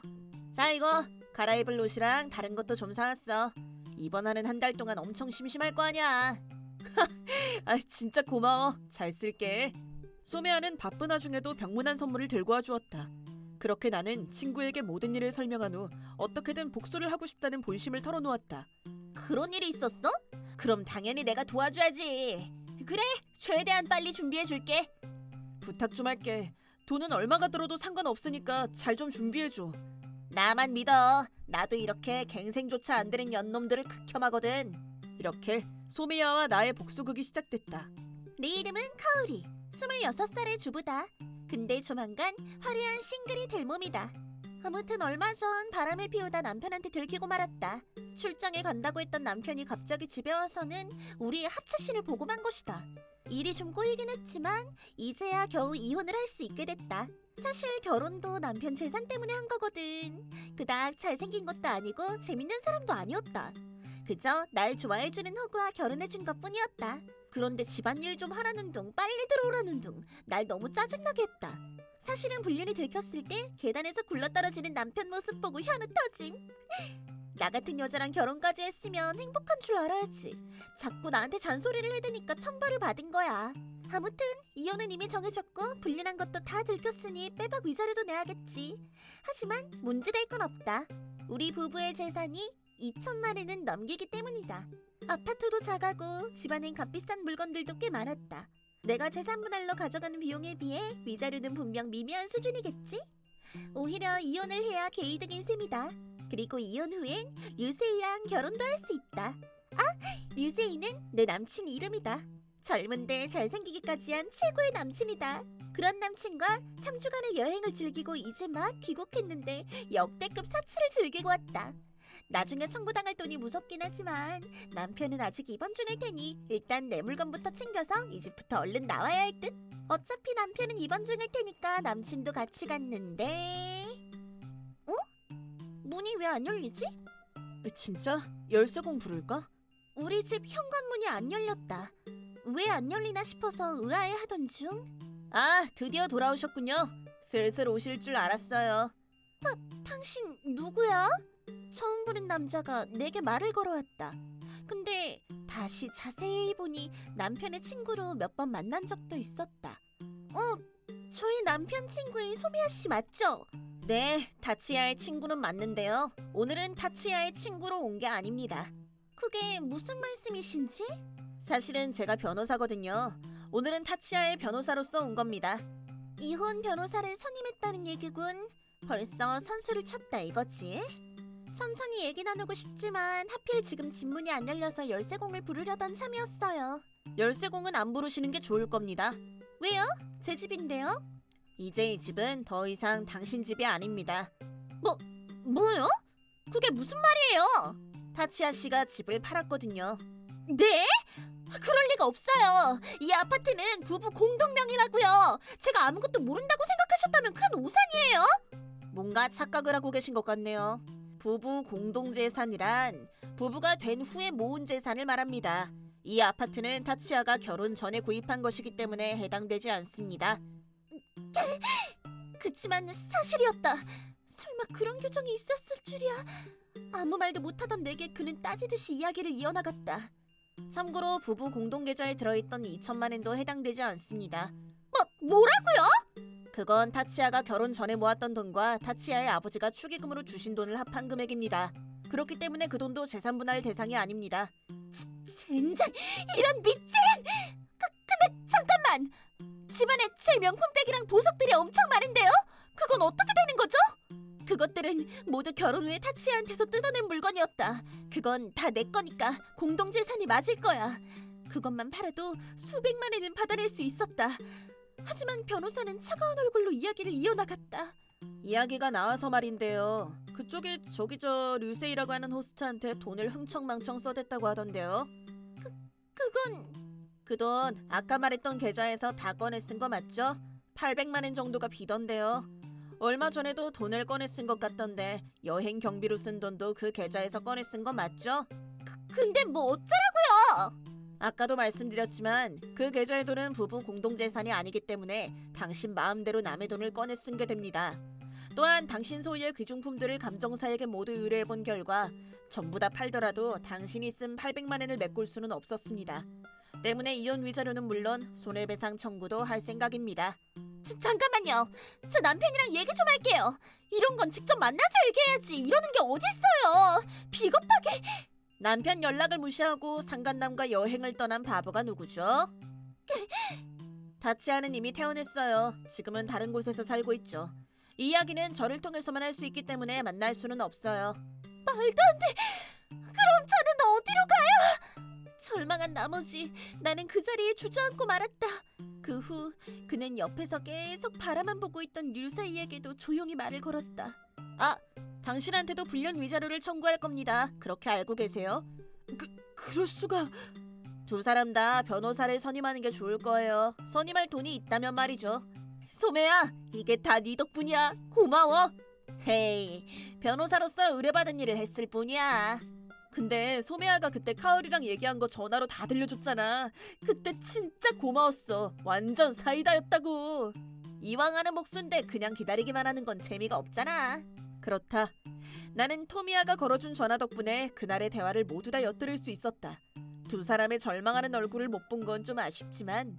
자, 이거 갈아입을 옷이랑 다른 것도 좀 사왔어. 입원하는 한 달 동안 엄청 심심할 거 아니야. 진짜 고마워. 잘 쓸게. 소매아는 바쁜 와중에도 병문안 선물을 들고 와주었다. 그렇게 나는 친구에게 모든 일을 설명한 후 어떻게든 복수를 하고 싶다는 본심을 털어놓았다. 그런 일이 있었어? 그럼 당연히 내가 도와줘야지. 그래, 최대한 빨리 준비해줄게. 부탁 좀 할게. 돈은 얼마가 들어도 상관없으니까 잘 좀 준비해줘. 나만 믿어. 나도 이렇게 갱생조차 안 되는 연놈들을 극혐하거든. 이렇게 소미야와 나의 복수극이 시작됐다. 내 이름은 카오리. 26살의 주부다. 근데 조만간 화려한 싱글이 될 몸이다. 아무튼 얼마 전 바람을 피우다 남편한테 들키고 말았다. 출장에 간다고 했던 남편이 갑자기 집에 와서는 우리의 합체신을 보고만 것이다. 일이 좀 꼬이긴 했지만 이제야 겨우 이혼을 할 수 있게 됐다. 사실 결혼도 남편 재산 때문에 한 거거든. 그닥 잘생긴 것도 아니고 재밌는 사람도 아니었다. 그저 날 좋아해주는 허구와 결혼해준 것뿐이었다. 그런데 집안일 좀 하라는 둥 빨리 들어오라는 둥 날 너무 짜증나게 했다. 사실은 불륜이 들켰을 때 계단에서 굴러떨어지는 남편 모습 보고 현우 터짐. 나 같은 여자랑 결혼까지 했으면 행복한 줄 알아야지. 자꾸 나한테 잔소리를 해대니까 천벌을 받은 거야. 아무튼 이혼은 이미 정해졌고 불륜한 것도 다 들켰으니 빼박 위자료도 내야겠지. 하지만 문제될 건 없다. 우리 부부의 재산이 2천만 원은 넘기기 때문이다. 아파트도 작아고 집안엔 값비싼 물건들도 꽤 많았다. 내가 재산 분할로 가져가는 비용에 비해 위자료는 분명 미미한 수준이겠지? 오히려 이혼을 해야 개이득인 셈이다. 그리고 이혼 후엔 류세이랑 결혼도 할 수 있다. 류세이는 내 남친 이름이다. 젊은데 잘생기기까지 한 최고의 남친이다. 그런 남친과 3주간의 여행을 즐기고 이제 막 귀국했는데 역대급 사치를 즐기고 왔다. 나중에 청구당할 돈이 무섭긴 하지만 남편은 아직 입원 중일 테니 일단 내 물건부터 챙겨서 이 집부터 얼른 나와야 할 듯. 어차피 남편은 입원 중일 테니까 남친도 같이 갔는데 문이 왜 안 열리지? 진짜? 열쇠공 부를까? 우리 집 현관문이 안 열렸다. 왜 안 열리나 싶어서 의아해하던 중. 아, 드디어 돌아오셨군요. 슬슬 오실 줄 알았어요. 당신 누구야? 처음 보는 남자가 내게 말을 걸어왔다. 근데 다시 자세히 보니 남편의 친구로 몇 번 만난 적도 있었다. 저희 남편 친구인 소미야 씨 맞죠? 네, 타치야의 친구는 맞는데요. 오늘은 타치야의 친구로 온 게 아닙니다. 그게 무슨 말씀이신지? 사실은 제가 변호사거든요. 오늘은 타치야의 변호사로서 온 겁니다. 이혼 변호사를 선임했다는 얘기군. 벌써 선수를 쳤다 이거지? 천천히 얘기 나누고 싶지만 하필 지금 집 문이 안 열려서 열쇠공을 부르려던 참이었어요. 열쇠공은 안 부르시는 게 좋을 겁니다. 왜요? 제 집인데요? 이제 이 집은 더 이상 당신 집이 아닙니다. 뭐요? 그게 무슨 말이에요? 타치야 씨가 집을 팔았거든요. 네? 그럴 리가 없어요. 이 아파트는 부부 공동명의라고요. 제가 아무것도 모른다고 생각하셨다면 큰 오산이에요. 뭔가 착각을 하고 계신 것 같네요. 부부 공동재산이란 부부가 된 후에 모은 재산을 말합니다. 이 아파트는 타치야가 결혼 전에 구입한 것이기 때문에 해당되지 않습니다. 그치만 사실이었다. 설마 그런 규정이 있었을 줄이야. 아무 말도 못하던 내게 그는 따지듯이 이야기를 이어나갔다. 참고로 부부 공동계좌에 들어있던 2천만 엔도 해당되지 않습니다. 뭐라고요? 그건 타치야가 결혼 전에 모았던 돈과 타치야의 아버지가 축의금으로 주신 돈을 합한 금액입니다. 그렇기 때문에 그 돈도 재산분할 대상이 아닙니다. 젠장, 이런 미친! 근데 잠깐만! 집안에 제 명품백이랑 보석들이 엄청 많은데요? 그건 어떻게 되는 거죠? 그것들은 모두 결혼 후에 타치야한테서 뜯어낸 물건이었다. 그건 다 내 거니까 공동재산이 맞을 거야. 그것만 팔아도 수백만 엔은 받아낼 수 있었다. 하지만 변호사는 차가운 얼굴로 이야기를 이어나갔다. 이야기가 나와서 말인데요. 그쪽에 저 류세이라고 하는 호스트한테 돈을 흥청망청 써댔다고 하던데요. 그건... 그 돈 아까 말했던 계좌에서 다 꺼내 쓴 거 맞죠? 800만 엔 정도가 비던데요. 얼마 전에도 돈을 꺼내 쓴 것 같던데 여행 경비로 쓴 돈도 그 계좌에서 꺼내 쓴 거 맞죠? 근데 뭐 어쩌라고요? 아까도 말씀드렸지만 그 계좌의 돈은 부부 공동재산이 아니기 때문에 당신 마음대로 남의 돈을 꺼내 쓴 게 됩니다. 또한 당신 소유의 귀중품들을 감정사에게 모두 의뢰해본 결과 전부 다 팔더라도 당신이 쓴 800만 엔을 메꿀 수는 없었습니다. 때문에 이혼 위자료는 물론 손해배상 청구도 할 생각입니다. 잠깐만요. 저 남편이랑 얘기 좀 할게요. 이런 건 직접 만나서 얘기해야지. 이러는 게 어딨어요. 비겁하게. 남편 연락을 무시하고 상간남과 여행을 떠난 바보가 누구죠? 타치야는 이미 퇴원했어요. 지금은 다른 곳에서 살고 있죠. 이 이야기는 저를 통해서만 할 수 있기 때문에 만날 수는 없어요. 말도 안 돼. 그럼 저는 어디로 가요? 절망한 나머지 나는 그 자리에 주저앉고 말았다. 그 후 그는 옆에서 계속 바라만 보고 있던 류세이에게도 조용히 말을 걸었다. 아, 당신한테도 불륜 위자료를 청구할 겁니다. 그렇게 알고 계세요? 그럴 수가. 두 사람 다 변호사를 선임하는 게 좋을 거예요. 선임할 돈이 있다면 말이죠. 소매야, 이게 다 네 덕분이야. 고마워. 헤이, 변호사로서 의뢰받은 일을 했을 뿐이야. 근데 소매야가 그때 카오리랑 얘기한 거 전화로 다 들려줬잖아. 그때 진짜 고마웠어. 완전 사이다였다고. 이왕 하는 목수인데 그냥 기다리기만 하는 건 재미가 없잖아. 그렇다. 나는 토미야가 걸어준 전화 덕분에 그날의 대화를 모두 다 엿들을 수 있었다. 두 사람의 절망하는 얼굴을 못 본 건 좀 아쉽지만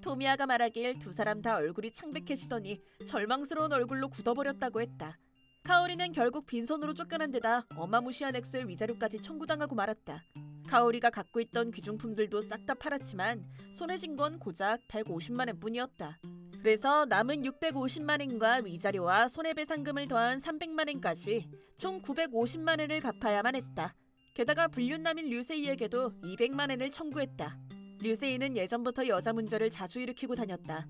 토미야가 말하길 두 사람 다 얼굴이 창백해지더니 절망스러운 얼굴로 굳어버렸다고 했다. 카오리는 결국 빈손으로 쫓겨난 데다 어마무시한 액수의 위자료까지 청구당하고 말았다. 카오리가 갖고 있던 귀중품들도 싹 다 팔았지만 손에 쥔 건 고작 150만 엔 뿐이었다. 그래서 남은 650만 엔과 위자료와 손해배상금을 더한 300만 엔까지 총 950만 엔을 갚아야만 했다. 게다가 불륜남인 류세이에게도 200만 엔을 청구했다. 류세이는 예전부터 여자 문제를 자주 일으키고 다녔다.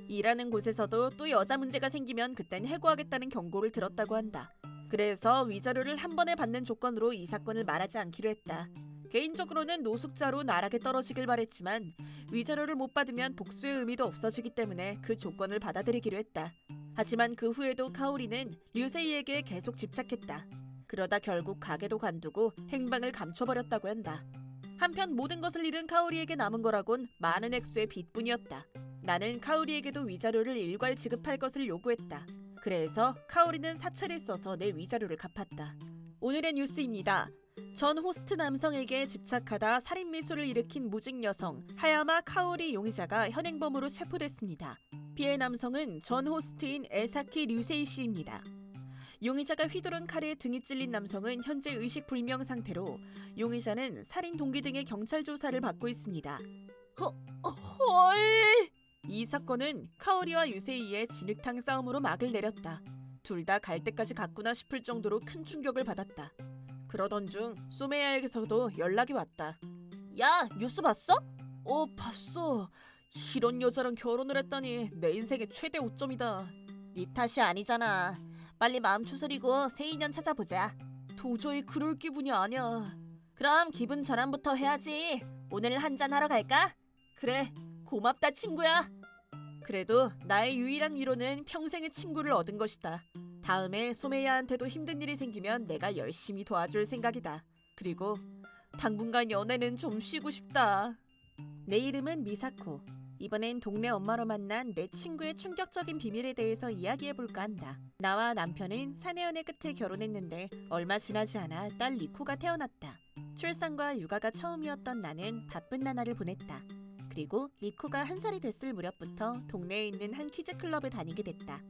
일하는 곳에서도 또 여자 문제가 생기면 그땐 해고하겠다는 경고를 들었다고 한다. 그래서 위자료를 한 번에 받는 조건으로 이 사건을 말하지 않기로 했다. 개인적으로는 노숙자로 나락에 떨어지길 바랬지만 위자료를 못 받으면 복수의 의미도 없어지기 때문에 그 조건을 받아들이기로 했다. 하지만 그 후에도 카오리는 류세이에게 계속 집착했다. 그러다 결국 가게도 관두고 행방을 감춰버렸다고 한다. 한편 모든 것을 잃은 카오리에게 남은 거라곤 많은 액수의 빚뿐이었다. 나는 카오리에게도 위자료를 일괄 지급할 것을 요구했다. 그래서 카오리는 사채를 써서 내 위자료를 갚았다. 오늘의 뉴스입니다. 전 호스트 남성에게 집착하다 살인 미수를 일으킨 무직 여성 하야마 카오리 용의자가 현행범으로 체포됐습니다. 피해 남성은 전 호스트인 에사키 류세이 씨입니다. 용의자가 휘두른 칼에 등이 찔린 남성은 현재 의식불명 상태로 용의자는 살인 동기 등의 경찰 조사를 받고 있습니다. 헐! 이 사건은 카오리와 유세이의 진흙탕 싸움으로 막을 내렸다. 둘 다 갈 때까지 갔구나 싶을 정도로 큰 충격을 받았다. 그러던 중 소메야에게서도 연락이 왔다. 야, 뉴스 봤어? 봤어. 이런 여자랑 결혼을 했다니 내 인생의 최대 오점이다. 네 탓이 아니잖아. 빨리 마음 추스리고 새 인연 찾아보자. 도저히 그럴 기분이 아니야. 그럼 기분 전환부터 해야지. 오늘 한잔 하러 갈까? 그래, 고맙다 친구야. 그래도 나의 유일한 위로는 평생의 친구를 얻은 것이다. 다음에 소메야한테도 힘든 일이 생기면 내가 열심히 도와줄 생각이다. 그리고 당분간 연애는 좀 쉬고 싶다. 내 이름은 미사코. 이번엔 동네 엄마로 만난 내 친구의 충격적인 비밀에 대해서 이야기해볼까 한다. 나와 남편은 사내연애 끝에 결혼했는데 얼마 지나지 않아 딸 리코가 태어났다. 출산과 육아가 처음이었던 나는 바쁜 나날을 보냈다. 그리고 리코가 1살이 됐을 무렵부터 동네에 있는 한 키즈클럽에 다니게 됐다.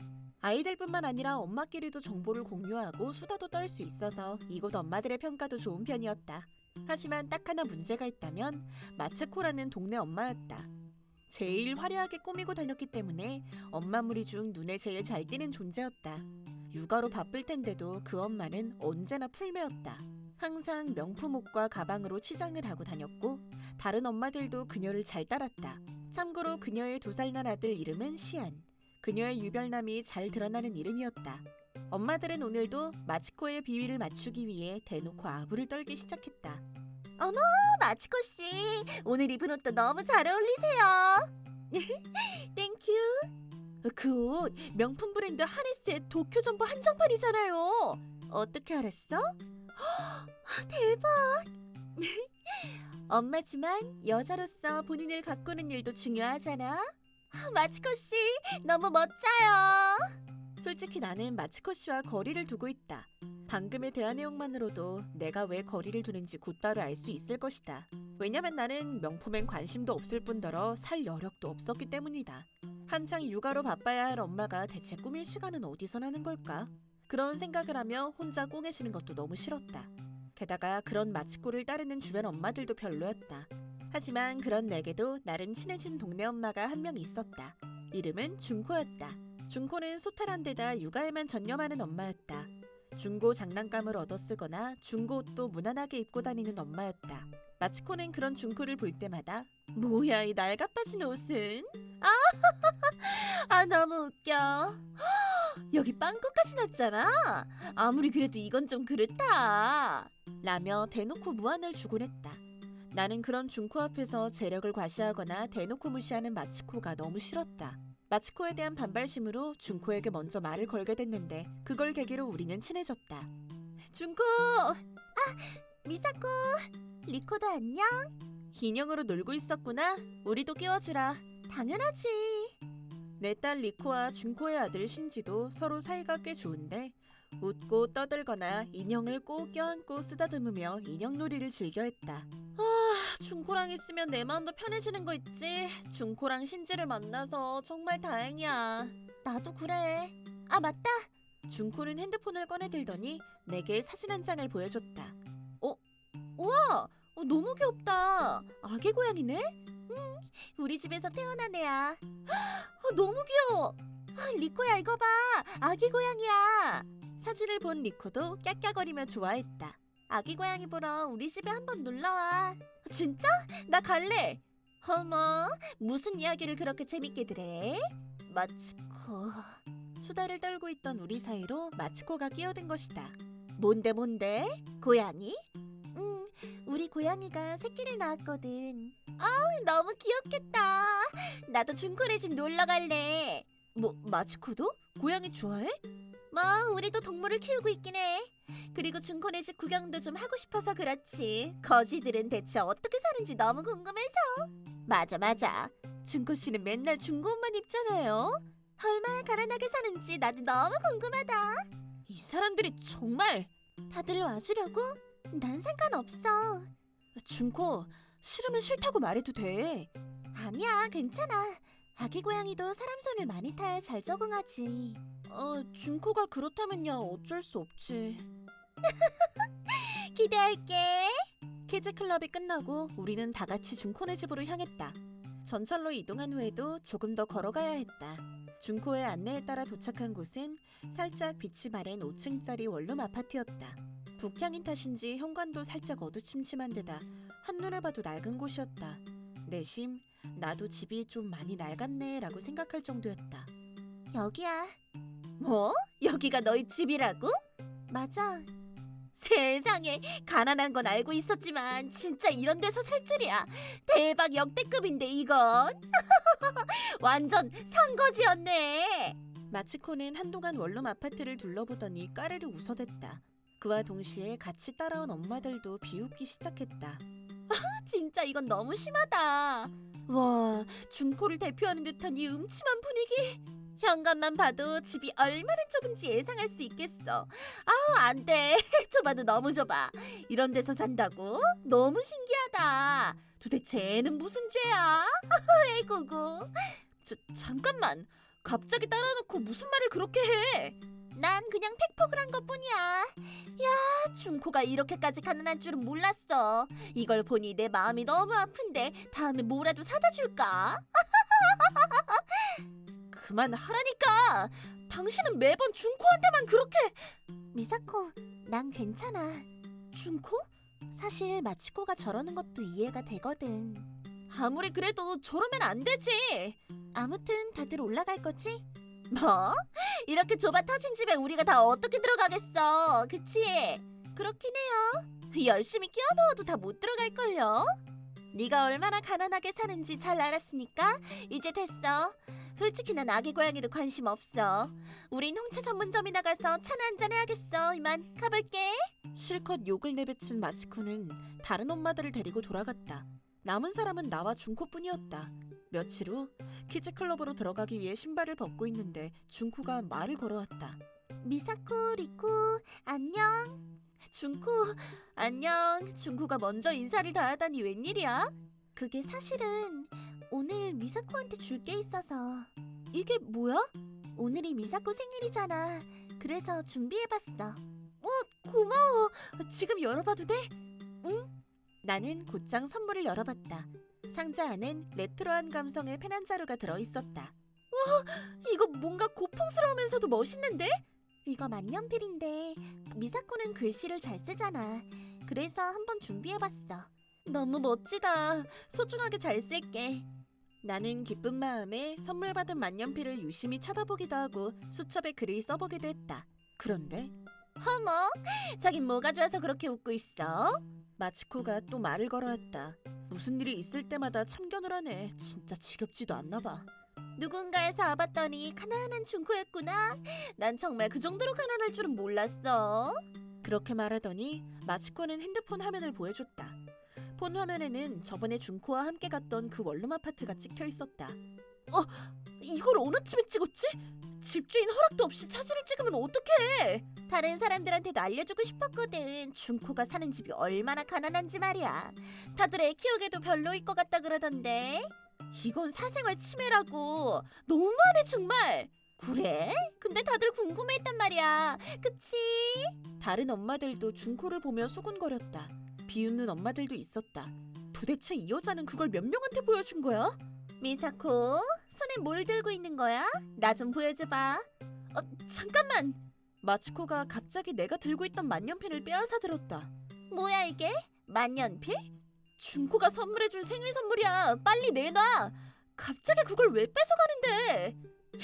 아이들뿐만 아니라 엄마끼리도 정보를 공유하고 수다도 떨 수 있어서 이곳 엄마들의 평가도 좋은 편이었다. 하지만 딱 하나 문제가 있다면 마츠코라는 동네 엄마였다. 제일 화려하게 꾸미고 다녔기 때문에 엄마 무리 중 눈에 제일 잘 띄는 존재였다. 육아로 바쁠 텐데도 그 엄마는 언제나 풀매였다. 항상 명품 옷과 가방으로 치장을 하고 다녔고 다른 엄마들도 그녀를 잘 따랐다. 참고로 그녀의 2살 난 아들 이름은 시안. 그녀의 유별남이 잘 드러나는 이름이었다. 엄마들은 오늘도 마치코의 비위를 맞추기 위해 대놓고 아부를 떨기 시작했다. 어머, 마치코 씨, 오늘 입은 옷도 너무 잘 어울리세요. 땡큐. 그 옷 명품 브랜드 하네스의 도쿄 점퍼 한정판이잖아요. 어떻게 알았어? 대박. 엄마지만 여자로서 본인을 가꾸는 일도 중요하잖아. 마치코 씨, 너무 멋져요. 솔직히 나는 마치코 씨와 거리를 두고 있다. 방금의 대화 내용만으로도 내가 왜 거리를 두는지 곧바로 알 수 있을 것이다. 왜냐면 나는 명품엔 관심도 없을 뿐더러 살 여력도 없었기 때문이다. 한창 육아로 바빠야 할 엄마가 대체 꾸밀 시간은 어디서 나는 걸까? 그런 생각을 하며 혼자 꽁해지는 것도 너무 싫었다. 게다가 그런 마치코를 따르는 주변 엄마들도 별로였다. 하지만 그런 내게도 나름 친해진 동네 엄마가 한 명 있었다. 이름은 준코였다. 준코는 소탈한 데다 육아에만 전념하는 엄마였다. 중고 장난감을 얻어 쓰거나 중고 옷도 무난하게 입고 다니는 엄마였다. 마치코는 그런 준코를 볼 때마다 뭐야 이 낡아빠진 옷은? 너무 웃겨. 여기 빵꾸까지 났잖아. 아무리 그래도 이건 좀 그렇다. 라며 대놓고 무안을 주곤 했다. 나는 그런 준코 앞에서 재력을 과시하거나 대놓고 무시하는 마치코가 너무 싫었다. 마치코에 대한 반발심으로 준코에게 먼저 말을 걸게 됐는데 그걸 계기로 우리는 친해졌다. 준코! 미사코, 리코도 안녕? 인형으로 놀고 있었구나. 우리도 끼워주라. 당연하지. 내 딸 리코와 준코의 아들 신지도 서로 사이가 꽤 좋은데 웃고 떠들거나 인형을 꼭 껴안고 쓰다듬으며 인형놀이를 즐겨했다. 준코랑 있으면 내 마음도 편해지는 거 있지. 준코랑 신지를 만나서 정말 다행이야. 나도 그래. 맞다. 준코는 핸드폰을 꺼내들더니 내게 사진 한 장을 보여줬다. 우와! 너무 귀엽다. 아기 고양이네? 우리 집에서 태어난 애야. 너무 귀여워. 리코야, 이거 봐. 아기 고양이야. 사진을 본 리코도 깍깍거리며 좋아했다. 아기 고양이 보러 우리 집에 한번 놀러와. 진짜? 나 갈래. 어머, 무슨 이야기를 그렇게 재밌게들 해? 마치코. 수다를 떨고 있던 우리 사이로 마치코가 끼어든 것이다. 뭔데? 고양이? 우리 고양이가 새끼를 낳았거든. 너무 귀엽겠다. 나도 준코네 집 놀러 갈래. 마치코도? 고양이 좋아해? 우리도 동물을 키우고 있긴 해. 그리고 준코네 집 구경도 좀 하고 싶어서 그렇지. 거지들은 대체 어떻게 사는지 너무 궁금해서. 맞아. 준코 씨는 맨날 중고 옷만 입잖아요. 얼마나 가난하게 사는지 나도 너무 궁금하다. 이 사람들이 정말. 다들 와주려고? 난 상관없어. 준코, 싫으면 싫다고 말해도 돼. 아니야, 괜찮아. 아기 고양이도 사람 손을 많이 타야 잘 적응하지. 준코가 그렇다면야 어쩔 수 없지. 기대할게. 키즈클럽이 끝나고 우리는 다 같이 준코네 집으로 향했다. 전철로 이동한 후에도 조금 더 걸어가야 했다. 준코의 안내에 따라 도착한 곳은 살짝 빛이 바랜 5층짜리 원룸 아파트였다. 북향인 탓인지 현관도 살짝 어두침침한 데다 한눈에 봐도 낡은 곳이었다. 내심 나도 집이 좀 많이 낡았네 라고 생각할 정도였다. 여기야. 뭐? 여기가 너희 집이라고? 맞아. 세상에, 가난한 건 알고 있었지만 진짜 이런 데서 살 줄이야. 대박 역대급인데 이건. 완전 산거지였네. 마치코는 한동안 원룸 아파트를 둘러보더니 까르르 웃어댔다. 그와 동시에 같이 따라온 엄마들도 비웃기 시작했다. 진짜 이건 너무 심하다. 와, 준코를 대표하는 듯한 이 음침한 분위기. 현관만 봐도 집이 얼마나 좁은지 예상할 수 있겠어. 아우, 안 돼. 좁아도 너무 좁아. 이런 데서 산다고? 너무 신기하다. 도대체 애는 무슨 죄야? 에구구. 잠깐만. 갑자기 따라놓고 무슨 말을 그렇게 해? 난 그냥 팩폭을 한 것뿐이야. 야, 준코가 이렇게까지 가난한 줄은 몰랐어. 이걸 보니 내 마음이 너무 아픈데 다음에 뭐라도 사다 줄까? 그만하라니까. 당신은 매번 준코한테만 그렇게. 미사코, 난 괜찮아. 준코? 사실 마치코가 저러는 것도 이해가 되거든. 아무리 그래도 저러면 안 되지. 아무튼 다들 올라갈 거지? 뭐? 이렇게 좁아 터진 집에 우리가 다 어떻게 들어가겠어? 그치? 그렇긴 해요. 열심히 끼워 넣어도 다 못 들어갈걸요? 네가 얼마나 가난하게 사는지 잘 알았으니까 이제 됐어. 솔직히 난 아기 고양이도 관심 없어. 우린 홍차 전문점이나 가서 차나 한잔 해야겠어. 이만 가볼게. 실컷 욕을 내뱉은 마치코는 다른 엄마들을 데리고 돌아갔다. 남은 사람은 나와 준코뿐이었다. 며칠 후 키즈클럽으로 들어가기 위해 신발을 벗고 있는데 준코가 말을 걸어왔다. 미사코, 리코, 안녕. 준코, 안녕. 준코가 먼저 인사를 다 하다니 웬일이야? 그게 사실은 오늘 미사코한테 줄 게 있어서. 이게 뭐야? 오늘이 미사코 생일이잖아. 그래서 준비해봤어. 고마워. 지금 열어봐도 돼? 응? 나는 곧장 선물을 열어봤다. 상자 안엔 레트로한 감성의 펜 한 자루가 들어있었다. 와, 이거 뭔가 고풍스러우면서도 멋있는데? 이거 만년필인데 미사코는 글씨를 잘 쓰잖아. 그래서 한번 준비해봤어. 너무 멋지다. 소중하게 잘 쓸게. 나는 기쁜 마음에 선물 받은 만년필을 유심히 쳐다보기도 하고 수첩에 글을 써보기도 했다. 그런데 어머, 자긴 뭐가 좋아서 그렇게 웃고 있어? 마치코가 또 말을 걸어왔다. 무슨 일이 있을 때마다 참견을 하네. 진짜 지겹지도 않나 봐. 누군가에서 와봤더니 가난한 준코였구나. 난 정말 그 정도로 가난할 줄은 몰랐어. 그렇게 말하더니 마치코는 핸드폰 화면을 보여줬다. 폰 화면에는 저번에 준코와 함께 갔던 그 원룸 아파트가 찍혀 있었다. 이걸 어느 집에 찍었지? 집주인 허락도 없이 사진을 찍으면 어떡해? 다른 사람들한테도 알려주고 싶었거든. 준코가 사는 집이 얼마나 가난한지 말이야. 다들 애 키우기도 별로일 것 같다 그러던데. 이건 사생활 침해라고. 너무하네 정말. 그래? 근데 다들 궁금해했단 말이야. 그치? 다른 엄마들도 준코를 보며 수군거렸다. 비웃는 엄마들도 있었다. 도대체 이 여자는 그걸 몇 명한테 보여준 거야? 미사코, 손에 뭘 들고 있는 거야? 나 좀 보여줘봐. 잠깐만. 마츠코가 갑자기 내가 들고 있던 만년필을 빼앗아 들었다. 뭐야 이게? 만년필? 준코가 선물해준 생일 선물이야. 빨리 내놔. 갑자기 그걸 왜 뺏어가는데?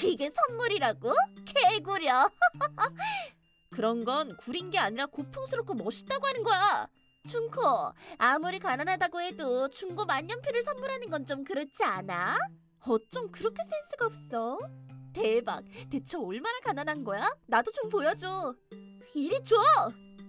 이게 선물이라고? 개구려. 그런 건 구린 게 아니라 고풍스럽고 멋있다고 하는 거야. 준코, 아무리 가난하다고 해도 중고 만년필을 선물하는 건 좀 그렇지 않아? 어쩜 그렇게 센스가 없어? 대박, 대체 얼마나 가난한 거야? 나도 좀 보여줘. 이리 줘.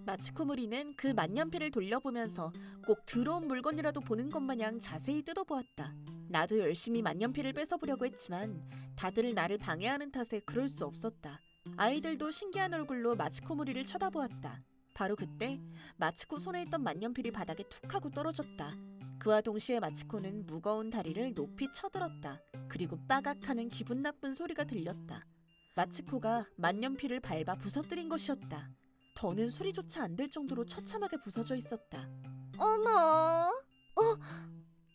마츠코 무리는 그 만년필을 돌려보면서 꼭 들어온 물건이라도 보는 것 마냥 자세히 뜯어보았다. 나도 열심히 만년필을 뺏어보려고 했지만 다들 나를 방해하는 탓에 그럴 수 없었다. 아이들도 신기한 얼굴로 마츠코 무리를 쳐다보았다. 바로 그때 마츠코 손에 있던 만년필이 바닥에 툭 하고 떨어졌다. 그와 동시에 마츠코는 무거운 다리를 높이 쳐들었다. 그리고 빠각하는 기분 나쁜 소리가 들렸다. 마츠코가 만년필을 밟아 부서뜨린 것이었다. 더는 소리조차 안 들 정도로 처참하게 부서져 있었다. 어머,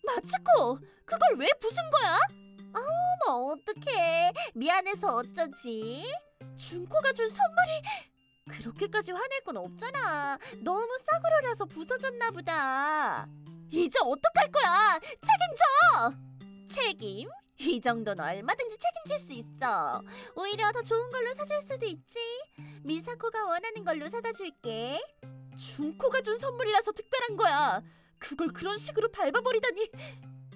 마츠코, 그걸 왜 부순 거야? 어머, 어떡해. 미안해서 어쩌지? 준코가 준 선물이 그렇게까지 화낼 건 없잖아. 너무 싸구려라서 부서졌나 보다. 이제 어떡할 거야? 책임져! 책임? 이 정도는 얼마든지 책임질 수 있어. 오히려 더 좋은 걸로 사줄 수도 있지. 미사코가 원하는 걸로 사다 줄게. 준코가 준 선물이라서 특별한 거야. 그걸 그런 식으로 밟아버리다니.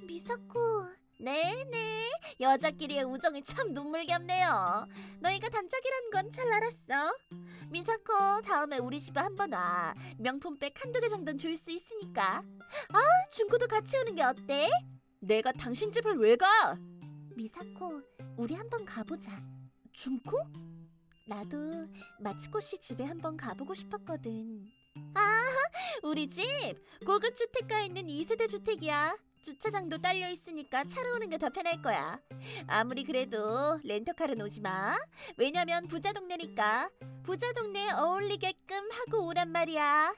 미사코, 네네. 여자끼리의 우정이 참 눈물겹네요. 너희가 단짝이란 건 잘 알았어. 미사코, 다음에 우리 집에 한번 와. 명품백 한두 개 정도는 줄 수 있으니까. 아, 준코도 같이 오는 게 어때? 내가 당신 집을 왜 가? 미사코, 우리 한번 가보자. 준코? 나도 마츠코 씨 집에 한번 가보고 싶었거든. 아, 우리 집 고급 주택가에 있는 2세대 주택이야. 주차장도 딸려 있으니까 차로 오는 게 더 편할 거야. 아무리 그래도 렌터카로 오지 마. 왜냐면 부자 동네니까. 부자 동네에 어울리게끔 하고 오란 말이야.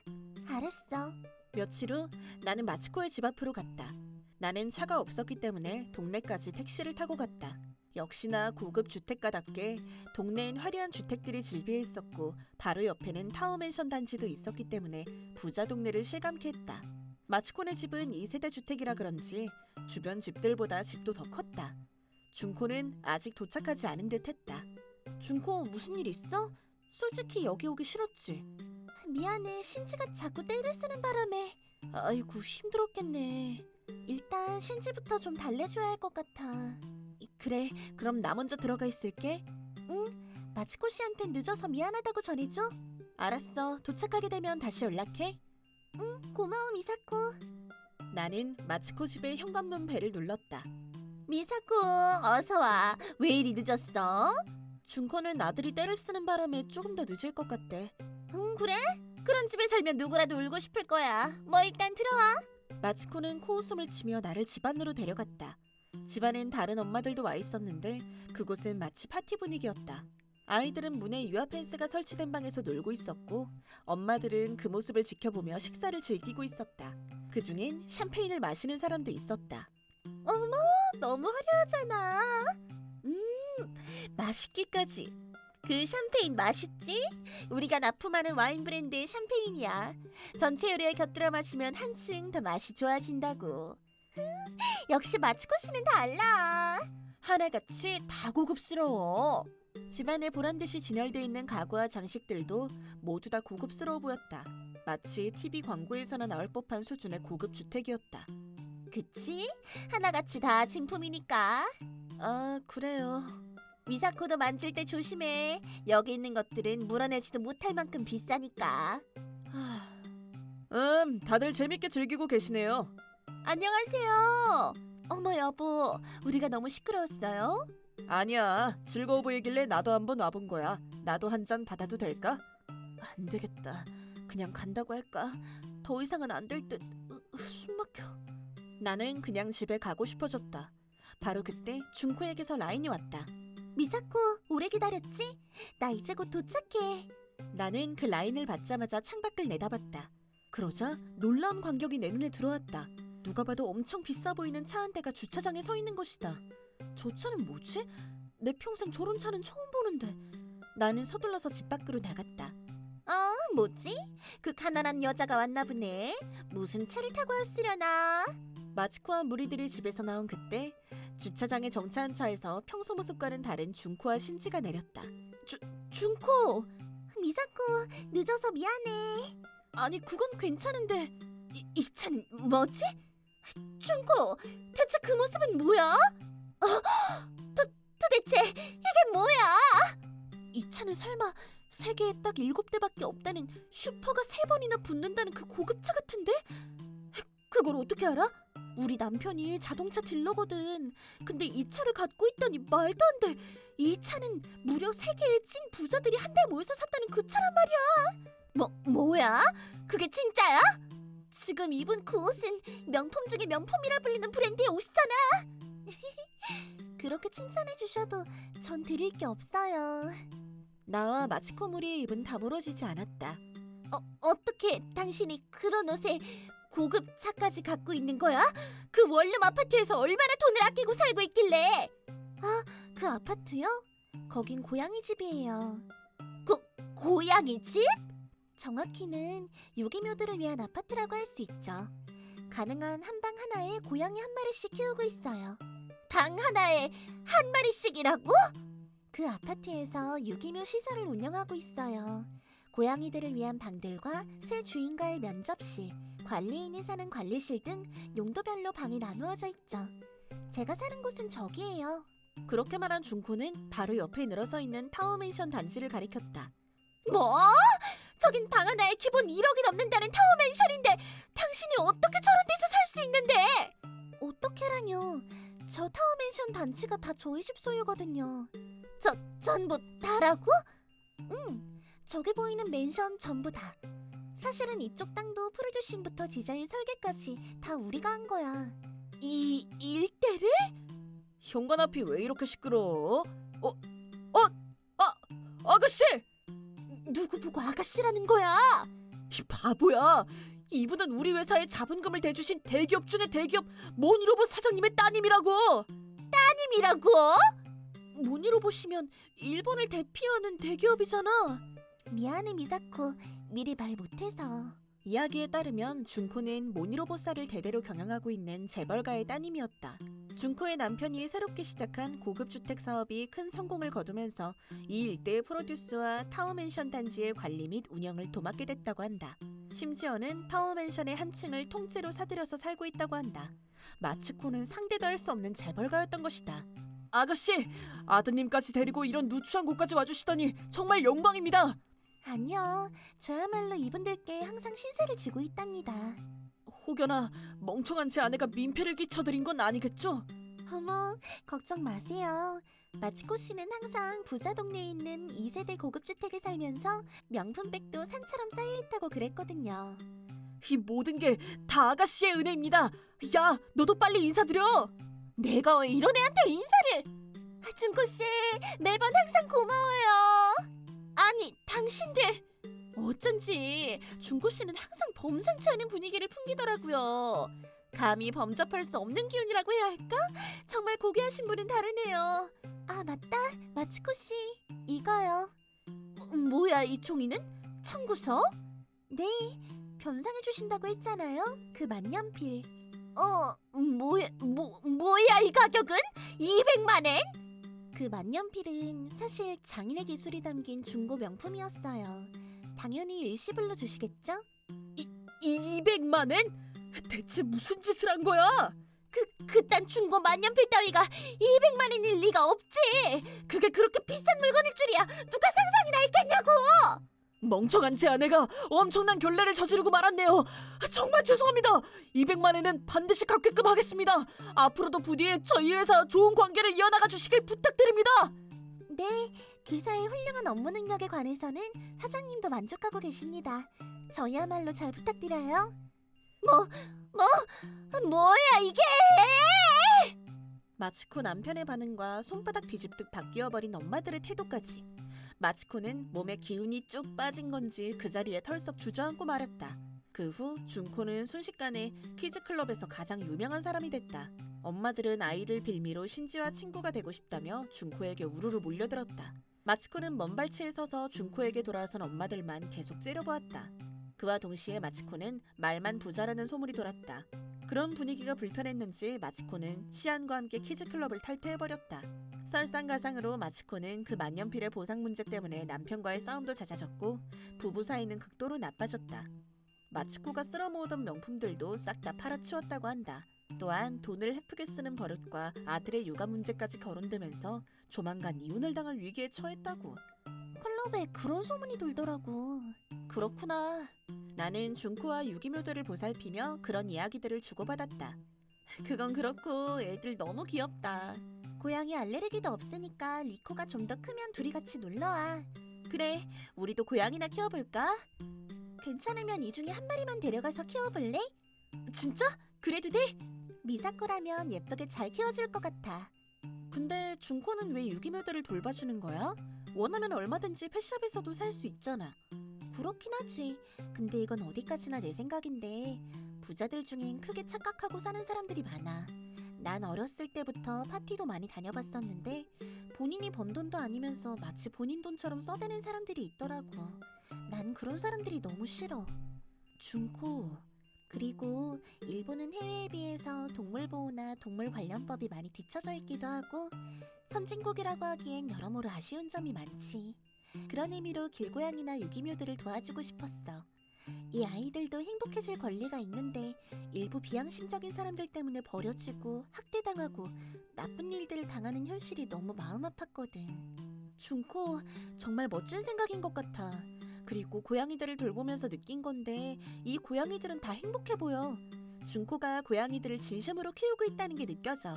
알았어. 며칠 후 나는 마츠코의 집 앞으로 갔다. 나는 차가 없었기 때문에 동네까지 택시를 타고 갔다. 역시나 고급 주택가답게 동네엔 화려한 주택들이 질비해 있었고 바로 옆에는 타워맨션 단지도 있었기 때문에 부자 동네를 실감케 했다. 마츠코네 집은 2세대 주택이라 그런지 주변 집들보다 집도 더 컸다. 준코는 아직 도착하지 않은 듯 했다. 준코, 무슨 일 있어? 솔직히 여기 오기 싫었지? 미안해. 신지가 자꾸 떼를 쓰는 바람에. 아이고, 힘들었겠네. 일단 신지부터 좀 달래줘야 할 것 같아. 그래, 그럼 나 먼저 들어가 있을게. 응, 마츠코 씨한텐 늦어서 미안하다고 전해줘. 알았어, 도착하게 되면 다시 연락해. 응, 고마워 미사코. 나는 마츠코 집의 현관문 벨을 눌렀다. 미사코, 어서 와. 왜 이리 늦었어? 준코는 아들이 떼를 쓰는 바람에 조금 더 늦을 것 같대. 응, 그래? 그런 집에 살면 누구라도 울고 싶을 거야. 뭐 일단 들어와. 마츠코는 코웃음을 치며 나를 집 안으로 데려갔다. 집안엔 다른 엄마들도 와 있었는데 그곳은 마치 파티 분위기였다. 아이들은 문에 유아 펜스가 설치된 방에서 놀고 있었고 엄마들은 그 모습을 지켜보며 식사를 즐기고 있었다. 그중엔 샴페인을 마시는 사람도 있었다. 어머, 너무 화려하잖아. 맛있기까지. 그 샴페인 맛있지? 우리가 납품하는 와인 브랜드의 샴페인이야. 전체 요리에 곁들여 마시면 한층 더 맛이 좋아진다고. 역시 마츠코 씨는 달라. 하나같이 다 고급스러워. 집안에 보란듯이 진열돼 있는 가구와 장식들도 모두 다 고급스러워 보였다. 마치 TV 광고에서나 나올 법한 수준의 고급 주택이었다. 그치? 하나같이 다 진품이니까. 아, 그래요. 미사코도 만질 때 조심해. 여기 있는 것들은 물어내지도 못할 만큼 비싸니까. 다들 재밌게 즐기고 계시네요. 안녕하세요. 어머 여보, 우리가 너무 시끄러웠어요? 아니야, 즐거워 보이길래 나도 한번 와본 거야. 나도 한 잔 받아도 될까? 안 되겠다. 그냥 간다고 할까? 더 이상은 안 될 듯. 숨 막혀. 나는 그냥 집에 가고 싶어졌다. 바로 그때 준코에게서 라인이 왔다. 미사코, 오래 기다렸지? 나 이제 곧 도착해. 나는 그 라인을 받자마자 창밖을 내다봤다. 그러자 놀라운 광경이 내 눈에 들어왔다. 누가 봐도 엄청 비싸 보이는 차 한 대가 주차장에 서 있는 것이다. 저 차는 뭐지? 내 평생 저런 차는 처음 보는데. 나는 서둘러서 집 밖으로 나갔다. 뭐지? 그 가난한 여자가 왔나 보네. 무슨 차를 타고 왔으려나? 마츠코와 무리들이 집에서 나온 그때 주차장에 정차한 차에서 평소 모습과는 다른 준코와 신지가 내렸다. 준코! 미사코, 늦어서 미안해. 아니, 그건 괜찮은데. 이 차는 뭐지? 준코, 대체 그 모습은 뭐야? 도대체 이게 뭐야? 이 차는 설마 세계에 딱 7대밖에 없다는 슈퍼가 3번이나 붙는다는 그 고급차 같은데? 그걸 어떻게 알아? 우리 남편이 자동차 딜러거든. 근데 이 차를 갖고 있다니 말도 안 돼. 이 차는 무려 세계의 찐 부자들이 한데 모여서 샀다는 그 차란 말이야. 뭐야? 그게 진짜야? 지금 입은 그 옷은 명품 중에 명품이라 불리는 브랜드의 옷이잖아. 그렇게 칭찬해 주셔도 전 드릴 게 없어요. 나와 마치코무리의 입은 다물어지지 않았다. 어떻게 당신이 그런 옷에 고급 차까지 갖고 있는 거야? 그 원룸 아파트에서 얼마나 돈을 아끼고 살고 있길래? 아, 그 아파트요? 거긴 고양이 집이에요. 고양이 집? 정확히는 유기묘들을 위한 아파트라고 할 수 있죠. 가능한 한 방 하나에 고양이 한 마리씩 키우고 있어요. 방 하나에 한 마리씩이라고? 그 아파트에서 유기묘 시설을 운영하고 있어요. 고양이들을 위한 방들과 새 주인과의 면접실, 관리인이 사는 관리실 등 용도별로 방이 나누어져 있죠. 제가 사는 곳은 저기예요. 그렇게 말한 준코는 바로 옆에 늘어서 있는 타워맨션 단지를 가리켰다. 뭐? 저긴 방 하나에 기본 1억이 넘는다는 타워맨션인데 당신이 어떻게 저런 데서 살 수 있는데? 어떻게라뇨? 저 타워맨션 단지가 다 저희 집 소유거든요. 전부 다라고? 응, 저기 보이는 맨션 전부 다. 사실은 이쪽 땅도 프로듀싱부터 디자인 설계까지 다 우리가 한 거야. 이 일대를? 현관 앞이 왜 이렇게 시끄러워? 아가씨! 누구 보고 아가씨라는 거야? 이 바보야! 이분은 우리 회사에 자본금을 대주신 대기업 중의 대기업 모니로봇 사장님의 따님이라고! 따님이라고? 모니로봇이면 일본을 대표하는 대기업이잖아. 미안해 미사코, 미리 말 못해서. 이야기에 따르면 준코는 모니로봇사를 대대로 경영하고 있는 재벌가의 따님이었다. 준코의 남편이 새롭게 시작한 고급주택 사업이 큰 성공을 거두면서 이 일대의 프로듀스와 타워맨션 단지의 관리 및 운영을 도맡게 됐다고 한다. 심지어는 타워맨션의 한 층을 통째로 사들여서 살고 있다고 한다. 마츠코는 상대도 할 수 없는 재벌가였던 것이다. 아가씨, 아드님까지 데리고 이런 누추한 곳까지 와주시다니 정말 영광입니다. 아니요, 저야말로 이분들께 항상 신세를 지고 있답니다. 혹여나 멍청한 제 아내가 민폐를 끼쳐드린 건 아니겠죠? 어머, 걱정 마세요. 마치코 씨는 항상 부자 동네에 있는 2세대 고급주택에 살면서 명품백도 산처럼 쌓여있다고 그랬거든요. 이 모든 게 다 아가씨의 은혜입니다. 야, 너도 빨리 인사드려. 내가 왜 이런 애한테 인사를? 준코 씨, 매번 항상 고마워요. 아니, 당신들 어쩐지 준코 씨는 항상 범상치 않은 분위기를 풍기더라고요. 감히 범접할 수 없는 기운이라고 해야 할까? 정말 고귀하신 분은 다르네요. 아, 맞다. 마츠코 씨, 이거요. 뭐야, 이 종이는? 청구서? 네, 변상해 주신다고 했잖아요. 그 만년필. 뭐야 이 가격은? 200만 엔? 그 만년필은 사실 장인의 기술이 담긴 중고 명품이었어요. 당연히 일시불로 주시겠죠? 200만 엔? 대체 무슨 짓을 한 거야? 그딴 중고 만년필 따위가 200만 엔일 리가 없지. 그게 그렇게 비싼 물건일 줄이야 누가 상상이나 했겠냐고. 멍청한 제 아내가 엄청난 결례를 저지르고 말았네요. 정말 죄송합니다. 200만 엔은 반드시 갚게끔 하겠습니다. 앞으로도 부디 저희 회사 좋은 관계를 이어나가 주시길 부탁드립니다. 네, 기사의 훌륭한 업무 능력에 관해서는 사장님도 만족하고 계십니다. 저희야말로 잘 부탁드려요. 뭐야 이게? 마츠코 남편의 반응과 손바닥 뒤집듯 바뀌어버린 엄마들의 태도까지. 마츠코는 몸에 기운이 쭉 빠진 건지 그 자리에 털썩 주저앉고 말았다. 그 후 준코는 순식간에 키즈클럽에서 가장 유명한 사람이 됐다. 엄마들은 아이를 빌미로 신지와 친구가 되고 싶다며 준코에게 우르르 몰려들었다. 마츠코는 먼 발치에 서서 준코에게 돌아선 엄마들만 계속 째려보았다. 그와 동시에 마츠코는 말만 부자라는 소문이 돌았다. 그런 분위기가 불편했는지 마츠코는 시안과 함께 키즈클럽을 탈퇴해버렸다. 설상가상으로 마츠코는 그 만년필의 보상 문제 때문에 남편과의 싸움도 잦아졌고 부부 사이는 극도로 나빠졌다. 마츠코가 쓸어모으던 명품들도 싹 다 팔아치웠다고 한다. 또한 돈을 헤프게 쓰는 버릇과 아들의 육아 문제까지 거론되면서 조만간 이혼을 당할 위기에 처했다고. 클럽에 그런 소문이 돌더라고. 그렇구나. 나는 준코와 유기묘들을 보살피며 그런 이야기들을 주고받았다. 그건 그렇고 애들 너무 귀엽다. 고양이 알레르기도 없으니까 리코가 좀 더 크면 둘이 같이 놀러와. 그래, 우리도 고양이나 키워볼까? 괜찮으면 이 중에 한 마리만 데려가서 키워볼래? 진짜? 그래도 돼? 미사코라면 예쁘게 잘 키워줄 것 같아. 근데 준코는 왜 유기묘들을 돌봐주는 거야? 원하면 얼마든지 펫샵에서도 살 수 있잖아. 그렇긴 하지. 근데 이건 어디까지나 내 생각인데 부자들 중엔 크게 착각하고 사는 사람들이 많아. 난 어렸을 때부터 파티도 많이 다녀봤었는데 본인이 번 돈도 아니면서 마치 본인 돈처럼 써대는 사람들이 있더라고. 난 그런 사람들이 너무 싫어. 준코. 그리고 일본은 해외에 비해서 동물보호나 동물 관련법이 많이 뒤처져 있기도 하고 선진국이라고 하기엔 여러모로 아쉬운 점이 많지. 그런 의미로 길고양이나 유기묘들을 도와주고 싶었어. 이 아이들도 행복해질 권리가 있는데 일부 비양심적인 사람들 때문에 버려지고 학대당하고 나쁜 일들을 당하는 현실이 너무 마음 아팠거든. 준코, 정말 멋진 생각인 것 같아. 그리고 고양이들을 돌보면서 느낀 건데 이 고양이들은 다 행복해 보여. 준코가 고양이들을 진심으로 키우고 있다는 게 느껴져.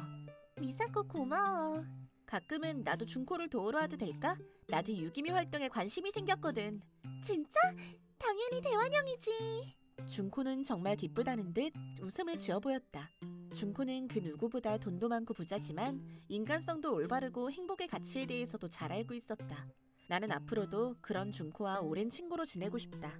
미사코 고마워. 가끔은 나도 준코를 도우러 와도 될까? 나도 유기묘 활동에 관심이 생겼거든. 진짜? 당연히 대환영이지. 준코는 정말 기쁘다는 듯 웃음을 지어 보였다. 준코는 그 누구보다 돈도 많고 부자지만 인간성도 올바르고 행복의 가치에 대해서도 잘 알고 있었다. 나는 앞으로도 그런 준코와 오랜 친구로 지내고 싶다.